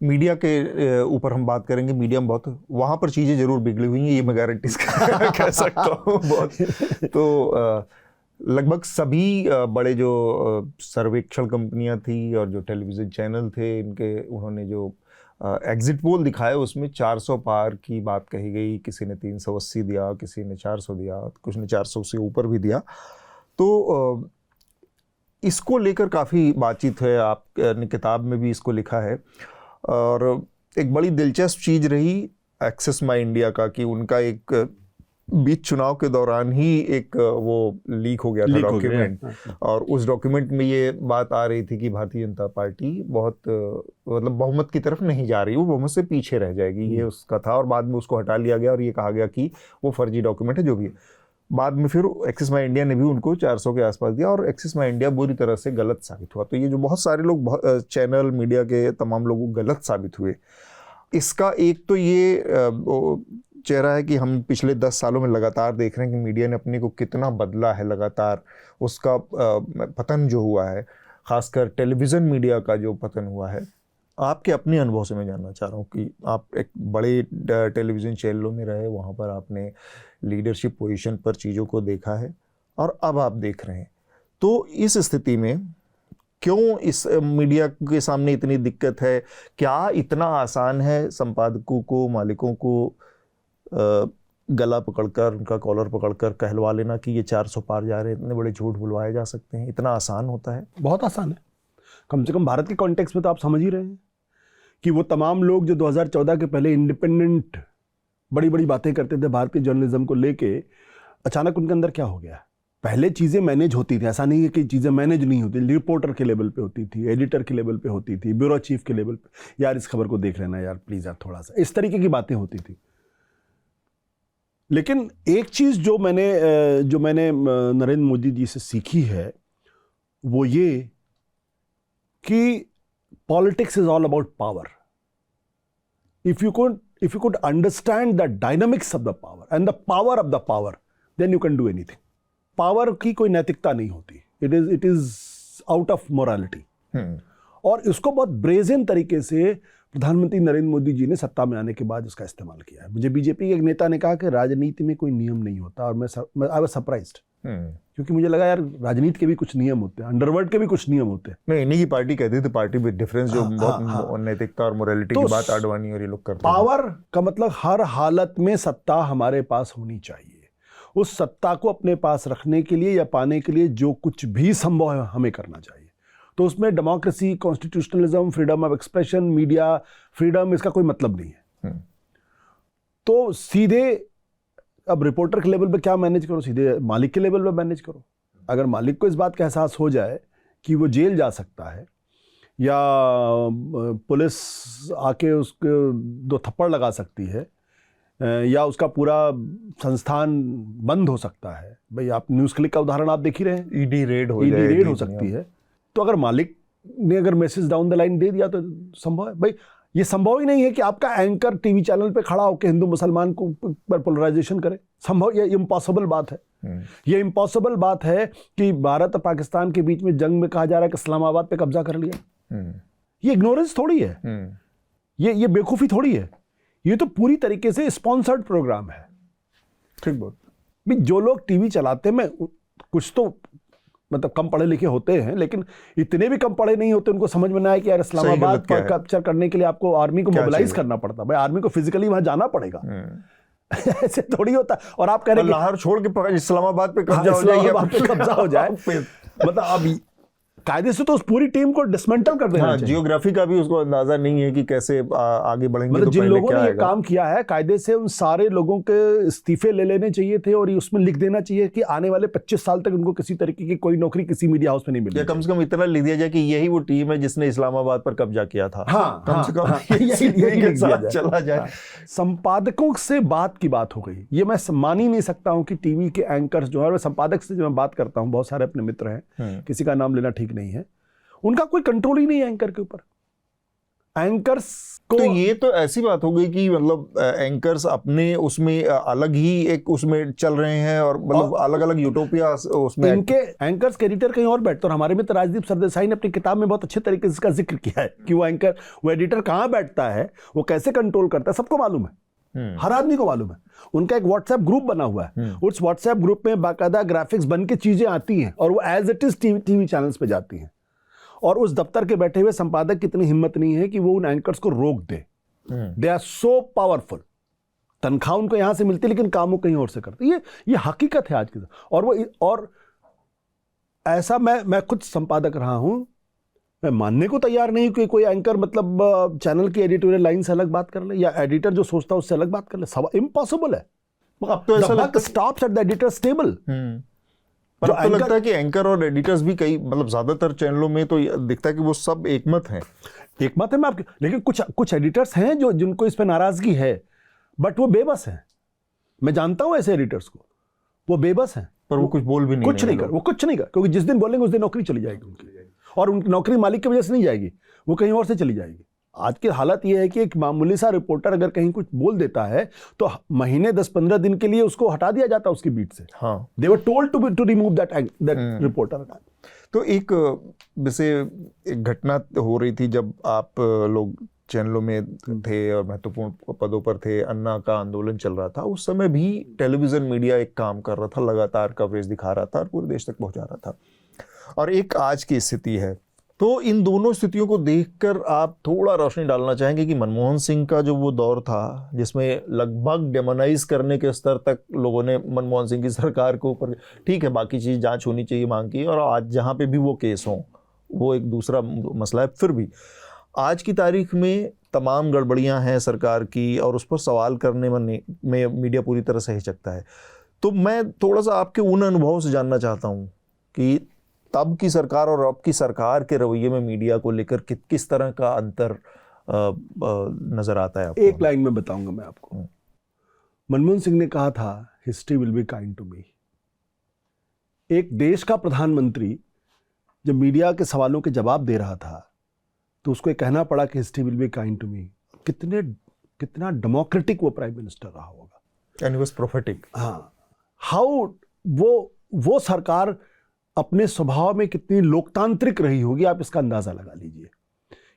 मीडिया के ऊपर हम बात करेंगे। मीडिया में बहुत, वहाँ पर चीज़ें जरूर बिगड़ी हुई हैं, ये मैं गारंटी कह सकता हूँ बहुत। तो लगभग सभी बड़े जो सर्वेक्षण कंपनियां थी और जो टेलीविज़न चैनल थे, इनके उन्होंने जो एग्जिट पोल दिखाया उसमें 400 पार की बात कही गई। किसी ने 380 दिया, किसी ने 400 दिया, कुछ ने 400 से ऊपर भी दिया। तो इसको लेकर काफ़ी बातचीत है, आपने किताब में भी इसको लिखा है। और एक बड़ी दिलचस्प चीज़ रही एक्सेस माई इंडिया का, कि उनका एक बीच चुनाव के दौरान ही एक वो लीक हो गया था डॉक्यूमेंट, और उस डॉक्यूमेंट में ये बात आ रही थी कि भारतीय जनता पार्टी बहुत मतलब बहुमत की तरफ नहीं जा रही, वो बहुमत से पीछे रह जाएगी, ये उसका था। और बाद में उसको हटा लिया गया और ये कहा गया कि वो फर्जी डॉक्यूमेंट है, जो भी है। बाद में फिर एक्सेस माई इंडिया ने भी उनको 400 के आसपास दिया, और एक्सेस माई इंडिया बुरी तरह से गलत साबित हुआ। तो ये जो बहुत सारे लोग, चैनल मीडिया के तमाम लोग गलत साबित हुए, इसका एक तो ये चेहरा है कि हम पिछले 10 सालों में लगातार देख रहे हैं कि मीडिया ने अपने को कितना बदला है, लगातार उसका पतन जो हुआ है, खासकर टेलीविज़न मीडिया का जो पतन हुआ है। आपके अपने अनुभव से मैं जानना चाह रहा हूँ कि आप एक बड़े टेलीविज़न चैनलों में रहे, वहाँ पर आपने लीडरशिप पोजीशन पर चीज़ों को देखा है और अब आप देख रहे हैं, तो इस स्थिति में क्यों इस मीडिया के सामने इतनी दिक्कत है? क्या इतना आसान है संपादकों को, मालिकों को गला पकड़कर, उनका कॉलर पकड़कर कहलवा लेना कि ये 400 पार जा रहे हैं, इतने बड़े झूठ बुलवाए जा सकते हैं? इतना आसान होता है? बहुत आसान है। कम से कम भारत के कॉन्टेक्स्ट में तो आप समझ ही रहे हैं कि वो तमाम लोग जो 2014 के पहले इंडिपेंडेंट बड़ी बड़ी बातें करते थे भारतीय जर्नलिज्म को लेके, अचानक उनके अंदर क्या हो गया? पहले चीज़ें मैनेज होती थी, ऐसा नहीं है कि चीज़ें मैनेज नहीं होती, रिपोर्टर के लेवल पे होती थी, एडिटर के लेवल पे होती थी, ब्यूरो चीफ के लेवल पे, यार इस खबर को देख लेना यार प्लीज़ यार थोड़ा सा, इस तरीके की बातें होती थी। लेकिन एक चीज़ जो मैंने नरेंद्र मोदी जी से सीखी है वो ये कि politics is all about power. If you could understand the dynamics of the power and the power of the power, then you can do anything. Power की कोई नैतिकता नहीं होती, it is out of morality. और इसको बहुत brazen तरीके से प्रधानमंत्री नरेंद्र मोदी जी ने सत्ता में आने के बाद इसका इस्तेमाल किया है। मुझे बीजेपी के एक नेता ने कहा कि राजनीति में कोई नियम नहीं होता, और मैं आई वाज सरप्राइज्ड, क्योंकि मुझे लगा यार राजनीति के भी कुछ नियम होते हैं, अंडरवर्ल्ड के भी कुछ नियम होते हैं। नहीं, इन्हीं की पार्टी कहती थी पार्टी विद डिफरेंस, जो बहुत नैतिकता और मोरालिटी की बात आडवाणी और ये लोग करते हैं। पावर का मतलब हर हालत में सत्ता हमारे पास होनी चाहिए। उस सत्ता को अपने पास रखने के लिए या पाने के लिए जो कुछ भी संभव है हमें करना चाहिए। तो उसमें democracy, constitutionalism, freedom of expression, media freedom, इसका कोई मतलब नहीं है। तो सीधे अब रिपोर्टर के लेवल पे क्या मैनेज करो, सीधे मालिक के लेवल पे मैनेज करो। अगर मालिक को इस बात का एहसास हो जाए कि वो जेल जा सकता है या पुलिस आके उसको 2 थप्पड़ लगा सकती है या उसका पूरा संस्थान बंद हो सकता है, भाई आप न्यूज़ क्लिक का उदाहरण आप देख ही रहे हैं, ईडी रेड हो सकती है। तो अगर मालिक ने अगर मैसेज डाउन द लाइन दे दिया तो संभव है। भाई ये संभव ही नहीं है कि आपका एंकर टीवी चैनल पे खड़ा होकर हिंदू मुसलमान को पर पोलराइजेशन करे, संभव, ये इम्पॉसिबल बात है। ये इम्पॉसिबल बात है कि भारत और पाकिस्तान के बीच में जंग में कहा जा रहा है कि इस्लामाबाद पे कब्जा कर लिया। ये इग्नोरेंस थोड़ी है, ये बेवकूफ़ी थोड़ी है, ये तो पूरी तरीके से स्पॉन्सर्ड प्रोग्राम है। ठीक बात। जो लोग टीवी चलाते हैं, मैं कुछ तो मतलब कम पढ़े लिखे होते हैं, लेकिन इतने भी कम पढ़े नहीं होते, उनको समझ में ना आए कि यार इस्लामाबाद पर कैप्चर करने के लिए आपको आर्मी को मोबिलाइज करना पड़ता है। भाई आर्मी को फिजिकली वहां जाना पड़ेगा, ऐसे थोड़ी होता है। और आप कह रहे हैं लाहौर छोड़ के इस्लामाबाद पे कब्जा हो जाए मतलब अब कायदे से तो उस पूरी टीम को डिसमेंटल कर देना चाहिए। जियोग्राफी का भी उसको अंदाजा नहीं है कि कैसे आगे बढ़ेंगे। मतलब जिन लोगों ने ये काम किया है, कायदे से उन सारे लोगों के इस्तीफे ले लेने चाहिए थे और उसमें लिख देना चाहिए कि आने वाले 25 साल तक उनको किसी तरीके की कोई नौकरी किसी मीडिया हाउस में नहीं मिलेगी। कम से कम इतना लिख दिया जाए कि यही वो टीम है जिसने इस्लामाबाद पर कब्जा किया था। हाँ, कम से कम यही चला जाए। संपादकों से बात की बात हो गई, ये मैं मान ही नहीं सकता हूँ कि टीवी के एंकर्स जो है, संपादक से जो मैं बात करता हूँ, बहुत सारे अपने मित्र हैं, किसी का नाम लेना ठीक नहीं है, उनका कोई कंट्रोल ही नहीं है एंकर के ऊपर। एंकर्स को तो ये तो ऐसी बात हो गई कि मतलब एंकर्स अपने उसमें अलग ही एक उसमें चल रहे हैं और मतलब अलग अलग यूटोपिया उसमें। इनके एंकर्स के एडिटर कहीं और बैठते, और हमारे मित्र राजदीप सरदेसाई ने अपनी किताब में बहुत अच्छे तरीके से इसका जिक्र किया है कि वो एंकर, वो एडिटर कहाँ बैठता है, वो कैसे कंट्रोल करता है, सबको मालूम है, हर आदमी को मालूम है। उनका एक व्हाट्सएप ग्रुप बना हुआ है, उस व्हाट्सएप ग्रुप में बाकायदा ग्राफिक्स बन के चीजें आती हैं और वो as it is TV channels पे जाती हैं। और उस दफ्तर के बैठे हुए संपादक की इतनी हिम्मत नहीं है कि वो उन एंकर्स को रोक दे। They are so powerful. तनख्वाह उनको यहां से मिलती है लेकिन कामों कहीं और से करते। ये हकीकत है आज की। और ऐसा मैं खुद संपादक रहा हूं, मैं मानने को तैयार नहीं कि कोई एंकर मतलब चैनल की एडिटोरियल लाइन से अलग बात कर ले या एडिटर जो सोचता है उससे अलग बात कर ले। सब इम्पॉसिबल है। अब तो ऐसा लगता है stops at the editors table. पर अब तो लगता है कि एंकर और एडिटर्स भी कई मतलब ज्यादातर चैनलों में तो दिखता है कि वो सब एकमत हैं। एकमत है मैं आपके, लेकिन कुछ एडिटर्स हैं जो जिनको इस पे नाराजगी है, बट वो बेबस हैं। मैं जानता हूं ऐसे एडिटर्स को, वो बेबस हैं, पर वो कुछ बोल भी नहीं, कुछ नहीं कर, वो कुछ नहीं कर, क्योंकि जिस दिन बोलेंगे उस दिन नौकरी चली जाएगी उनकी, और उनकी नौकरी मालिक की वजह से नहीं जाएगी, वो कहीं और से चली जाएगी। आज की हालत यह है कि एक मामूली सा रिपोर्टर अगर कहीं कुछ बोल देता है तो महीने 10-15 दिन के लिए उसको हटा दिया जाता है उसकी बीट से। हाँ, they were told to remove that reporter. तो एक वैसे एक घटना हो रही थी जब आप लोग चैनलों में थे और महत्वपूर्ण पदों पर थे, अन्ना का आंदोलन चल रहा था, उस समय भी टेलीविजन मीडिया एक काम कर रहा था, लगातार कवरेज दिखा रहा था और पूरे देश तक पहुंचा रहा था। और एक आज की स्थिति है, तो इन दोनों स्थितियों को देखकर आप थोड़ा रोशनी डालना चाहेंगे कि मनमोहन सिंह का जो वो दौर था जिसमें लगभग डेमोनाइज करने के स्तर तक लोगों ने मनमोहन सिंह की सरकार के ऊपर, ठीक है बाकी चीज़ जांच होनी चाहिए मांग की, और आज जहाँ पे भी वो केस हों वो एक दूसरा मसला है, फिर भी आज की तारीख में तमाम गड़बड़ियां हैं सरकार की और उस पर सवाल करने में मीडिया पूरी तरह से हिचकता है। तो मैं थोड़ा सा आपके उन अनुभवों से जानना चाहता हूं कि तब की सरकार और अब की सरकार के रवैये में मीडिया को लेकर किस तरह का अंतर नजर आता है आपको? एक लाइन में बताऊंगा मैं आपको। मनमोहन सिंह ने कहा था history will be kind to me. एक देश का प्रधानमंत्री जब मीडिया के सवालों के जवाब दे रहा था तो उसको कहना पड़ा कि history will be kind to me. कितना डेमोक्रेटिक वो प्राइम मिनिस्टर रहा होगा। And he was prophetic. हाँ, हाउ वो सरकार अपने स्वभाव में कितनी लोकतांत्रिक रही होगी, आप इसका अंदाजा लगा लीजिए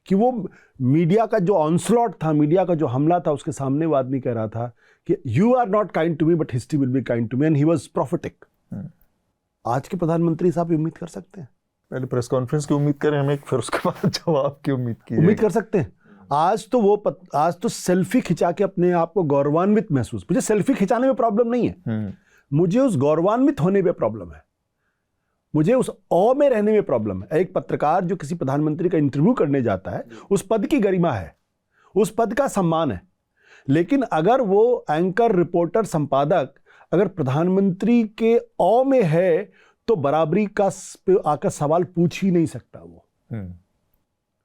कि वो मीडिया का जो ऑनस्लॉट था, मीडिया का जो हमला था, उसके सामने वो आदमी कह रहा था कि you are not kind to me but history will be kind to me, and he was prophetic. आज के प्रधानमंत्री साहब उम्मीद कर सकते हैं? पहले प्रेस कॉन्फ्रेंस की उम्मीद करें हमें, फिर उसके बाद जवाब की उम्मीद कर सकते हैं। आज तो सेल्फी खिंचा के अपने आप को गौरवान्वित महसूस, मुझे सेल्फी खिंचाने में प्रॉब्लम नहीं है, मुझे उस गौरवान्वित होने में प्रॉब्लम है, मुझे उस औ में रहने में प्रॉब्लम है। एक पत्रकार जो किसी प्रधानमंत्री का इंटरव्यू करने जाता है, उस पद की गरिमा है, उस पद का सम्मान है, लेकिन अगर वो एंकर, रिपोर्टर, संपादक अगर प्रधानमंत्री के औ में है तो बराबरी का आकर सवाल पूछ ही नहीं सकता वो।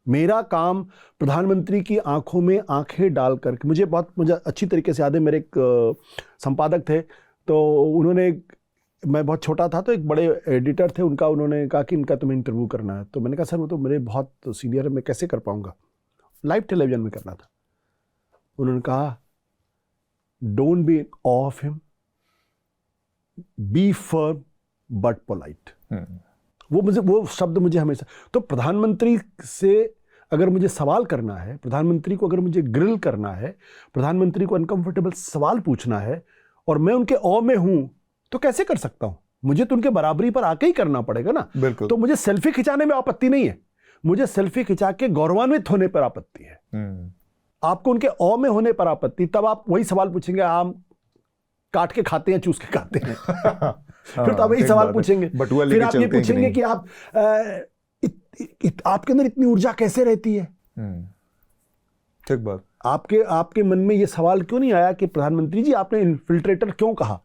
मेरा काम प्रधानमंत्री की आंखों में आंखें डाल करके, मुझे अच्छी तरीके से याद है, मेरे एक संपादक थे, तो उन्होंने, मैं बहुत छोटा था तो एक बड़े एडिटर थे उनका, उन्होंने कहा कि इनका तुम्हें इंटरव्यू करना है। तो मैंने कहा सर वो तो मेरे बहुत सीनियर है, मैं कैसे कर पाऊंगा, लाइव टेलीविजन में करना था। उन्होंने कहा don't be off him, be firm but polite. वो शब्द मुझे हमेशा, तो प्रधानमंत्री से अगर मुझे सवाल करना है, प्रधानमंत्री को अगर मुझे ग्रिल करना है, प्रधानमंत्री को अनकंफर्टेबल सवाल पूछना है और मैं उनके औ में हूं तो कैसे कर सकता हूं? मुझे तो उनके बराबरी पर आके ही करना पड़ेगा ना। बिल्कुल। तो मुझे सेल्फी खिंचाने में आपत्ति नहीं है, मुझे सेल्फी खिंचा के गौरवान्वित होने पर आपत्ति है। आपको उनके औ में होने पर आपत्ति, तब आप वही सवाल पूछेंगे आम काट के खाते हैं, चूस के खाते हैं। फिर तो आप वही सवाल पूछेंगे, फिर आप ये पूछेंगे कि आप आपके अंदर इतनी ऊर्जा कैसे रहती है। ठीक बात। आपके मन में ये सवाल क्यों नहीं आया कि प्रधानमंत्री जी आपने इन्फिल्ट्रेटर क्यों कहा?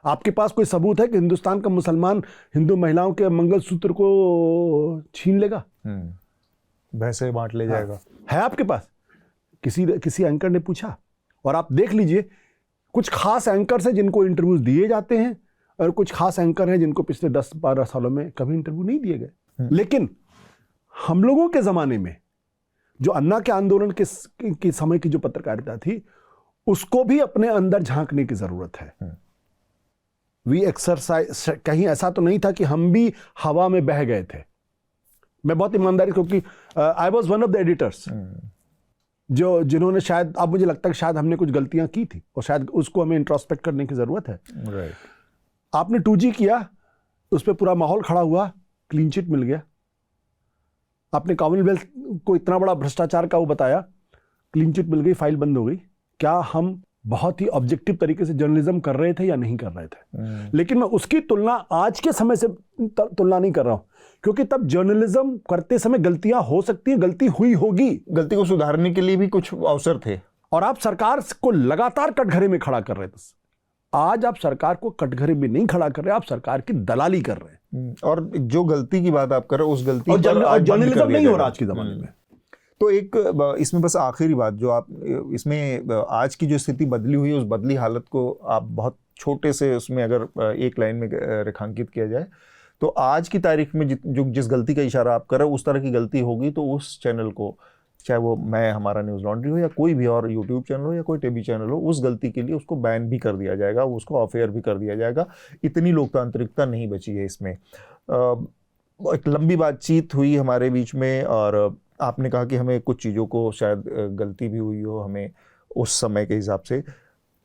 आपके पास कोई सबूत है कि हिंदुस्तान का मुसलमान हिंदू महिलाओं के मंगलसूत्र को छीन लेगा, भैंसे बांट ले जाएगा? है आपके पास? किसी एंकर ने पूछा, और आप देख लीजिए कुछ खास एंकर्स हैं जिनको इंटरव्यूज दिए जाते हैं और कुछ खास एंकर हैं जिनको पिछले 10-12 सालों में कभी इंटरव्यू नहीं दिए गए। लेकिन हम लोगों के जमाने में जो अन्ना के आंदोलन के समय की जो पत्रकारिता थी, उसको भी अपने अंदर झांकने की जरूरत है। वी एक्सरसाइज, कहीं ऐसा तो नहीं था कि हम भी हवा में बह गए थे। मैं बहुत ईमानदारी, क्योंकि I was one of the editors जिन्होंने शायद, अब मुझे लगता है कि शायद हमने कुछ गलतियां की थी और शायद उसको हमें इंट्रोस्पेक्ट करने की जरूरत है। आपने 2G किया, उस पर पूरा माहौल खड़ा हुआ, क्लीन चिट मिल गया। आपने कॉमनवेल्थ को इतना बड़ा भ्रष्टाचार का वो बताया, क्लीन चिट मिल गई, फाइल बंद हो गई। क्या हम बहुत ही ऑब्जेक्टिव तरीके से जर्नलिज्म कर रहे थे या नहीं कर रहे थे? लेकिन मैं उसकी तुलना आज के समय से तुलना नहीं कर रहा हूं, क्योंकि तब जर्नलिज्म करते समय गलतियां हो सकती हैं, गलती हुई होगी, गलती को सुधारने के लिए भी कुछ अवसर थे, और आप सरकार को लगातार कटघरे में खड़ा कर रहे थे। आज आप सरकार को कटघरे में नहीं खड़ा कर रहे, आप सरकार की दलाली कर रहे हैं। और जो गलती की बात आप कर रहे हो, उस गलती और जर्नलिज्म नहीं हो रहा आज के जमाने में। तो एक इसमें बस आखिरी बात, जो आप इसमें आज की जो स्थिति बदली हुई है, उस बदली हालत को आप बहुत छोटे से उसमें अगर एक लाइन में रेखांकित किया जाए, तो आज की तारीख में जो जिस गलती का इशारा आप कर रहे हो, उस तरह की गलती होगी तो उस चैनल को चाहे वो मैं हमारा न्यूज़ लॉन्ड्री हो या कोई भी और यूट्यूब चैनल हो या कोई टीवी चैनल हो, उस गलती के लिए उसको बैन भी कर दिया जाएगा, उसको ऑफ एयर भी कर दिया जाएगा। इतनी लोकतांत्रिकता नहीं बची है इसमें। एक लंबी बातचीत हुई हमारे बीच में और आपने कहा कि हमें कुछ चीज़ों को शायद गलती भी हुई हो हमें उस समय के हिसाब से।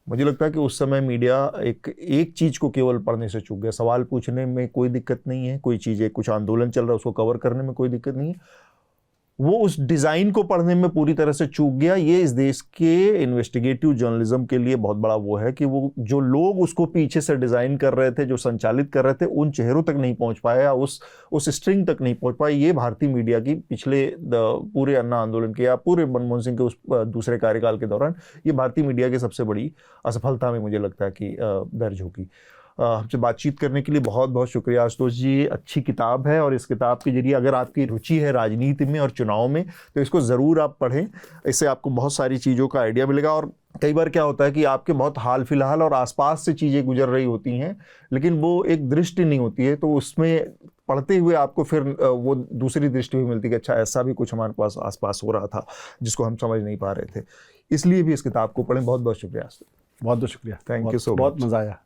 मुझे लगता है कि उस समय मीडिया एक चीज़ को केवल पढ़ने से चूक गया। सवाल पूछने में कोई दिक्कत नहीं है, कोई चीज़ें कुछ आंदोलन चल रहा है उसको कवर करने में कोई दिक्कत नहीं है, वो उस डिज़ाइन को पढ़ने में पूरी तरह से चूक गया। ये इस देश के इन्वेस्टिगेटिव जर्नलिज्म के लिए बहुत बड़ा वो है कि वो जो लोग उसको पीछे से डिज़ाइन कर रहे थे, जो संचालित कर रहे थे, उन चेहरों तक नहीं पहुंच पाया, उस स्ट्रिंग तक नहीं पहुंच पाया। ये भारतीय मीडिया की पिछले पूरे अन्ना आंदोलन के या पूरे मनमोहन सिंह के उस दूसरे कार्यकाल के दौरान ये भारतीय मीडिया की सबसे बड़ी असफलता में मुझे लगता है कि दर्ज होगी। हमसे बातचीत करने के लिए बहुत बहुत शुक्रिया आशुतोष जी। अच्छी किताब है और इस किताब के जरिए अगर आपकी रुचि है राजनीति में और चुनाव में तो इसको ज़रूर आप पढ़ें। इससे आपको बहुत सारी चीज़ों का आइडिया मिलेगा। और कई बार क्या होता है कि आपके बहुत हाल फिलहाल और आसपास से चीज़ें गुजर रही होती हैं लेकिन वो एक दृष्टि नहीं होती है, तो उसमें पढ़ते हुए आपको फिर वो दूसरी दृष्टि भी मिलती है कि अच्छा ऐसा भी कुछ हमारे पास आसपास हो रहा था जिसको हम समझ नहीं पा रहे थे। इसलिए भी इस किताब को पढ़ें। बहुत बहुत शुक्रिया। बहुत बहुत शुक्रिया। Thank you so much. बहुत मज़ा आया।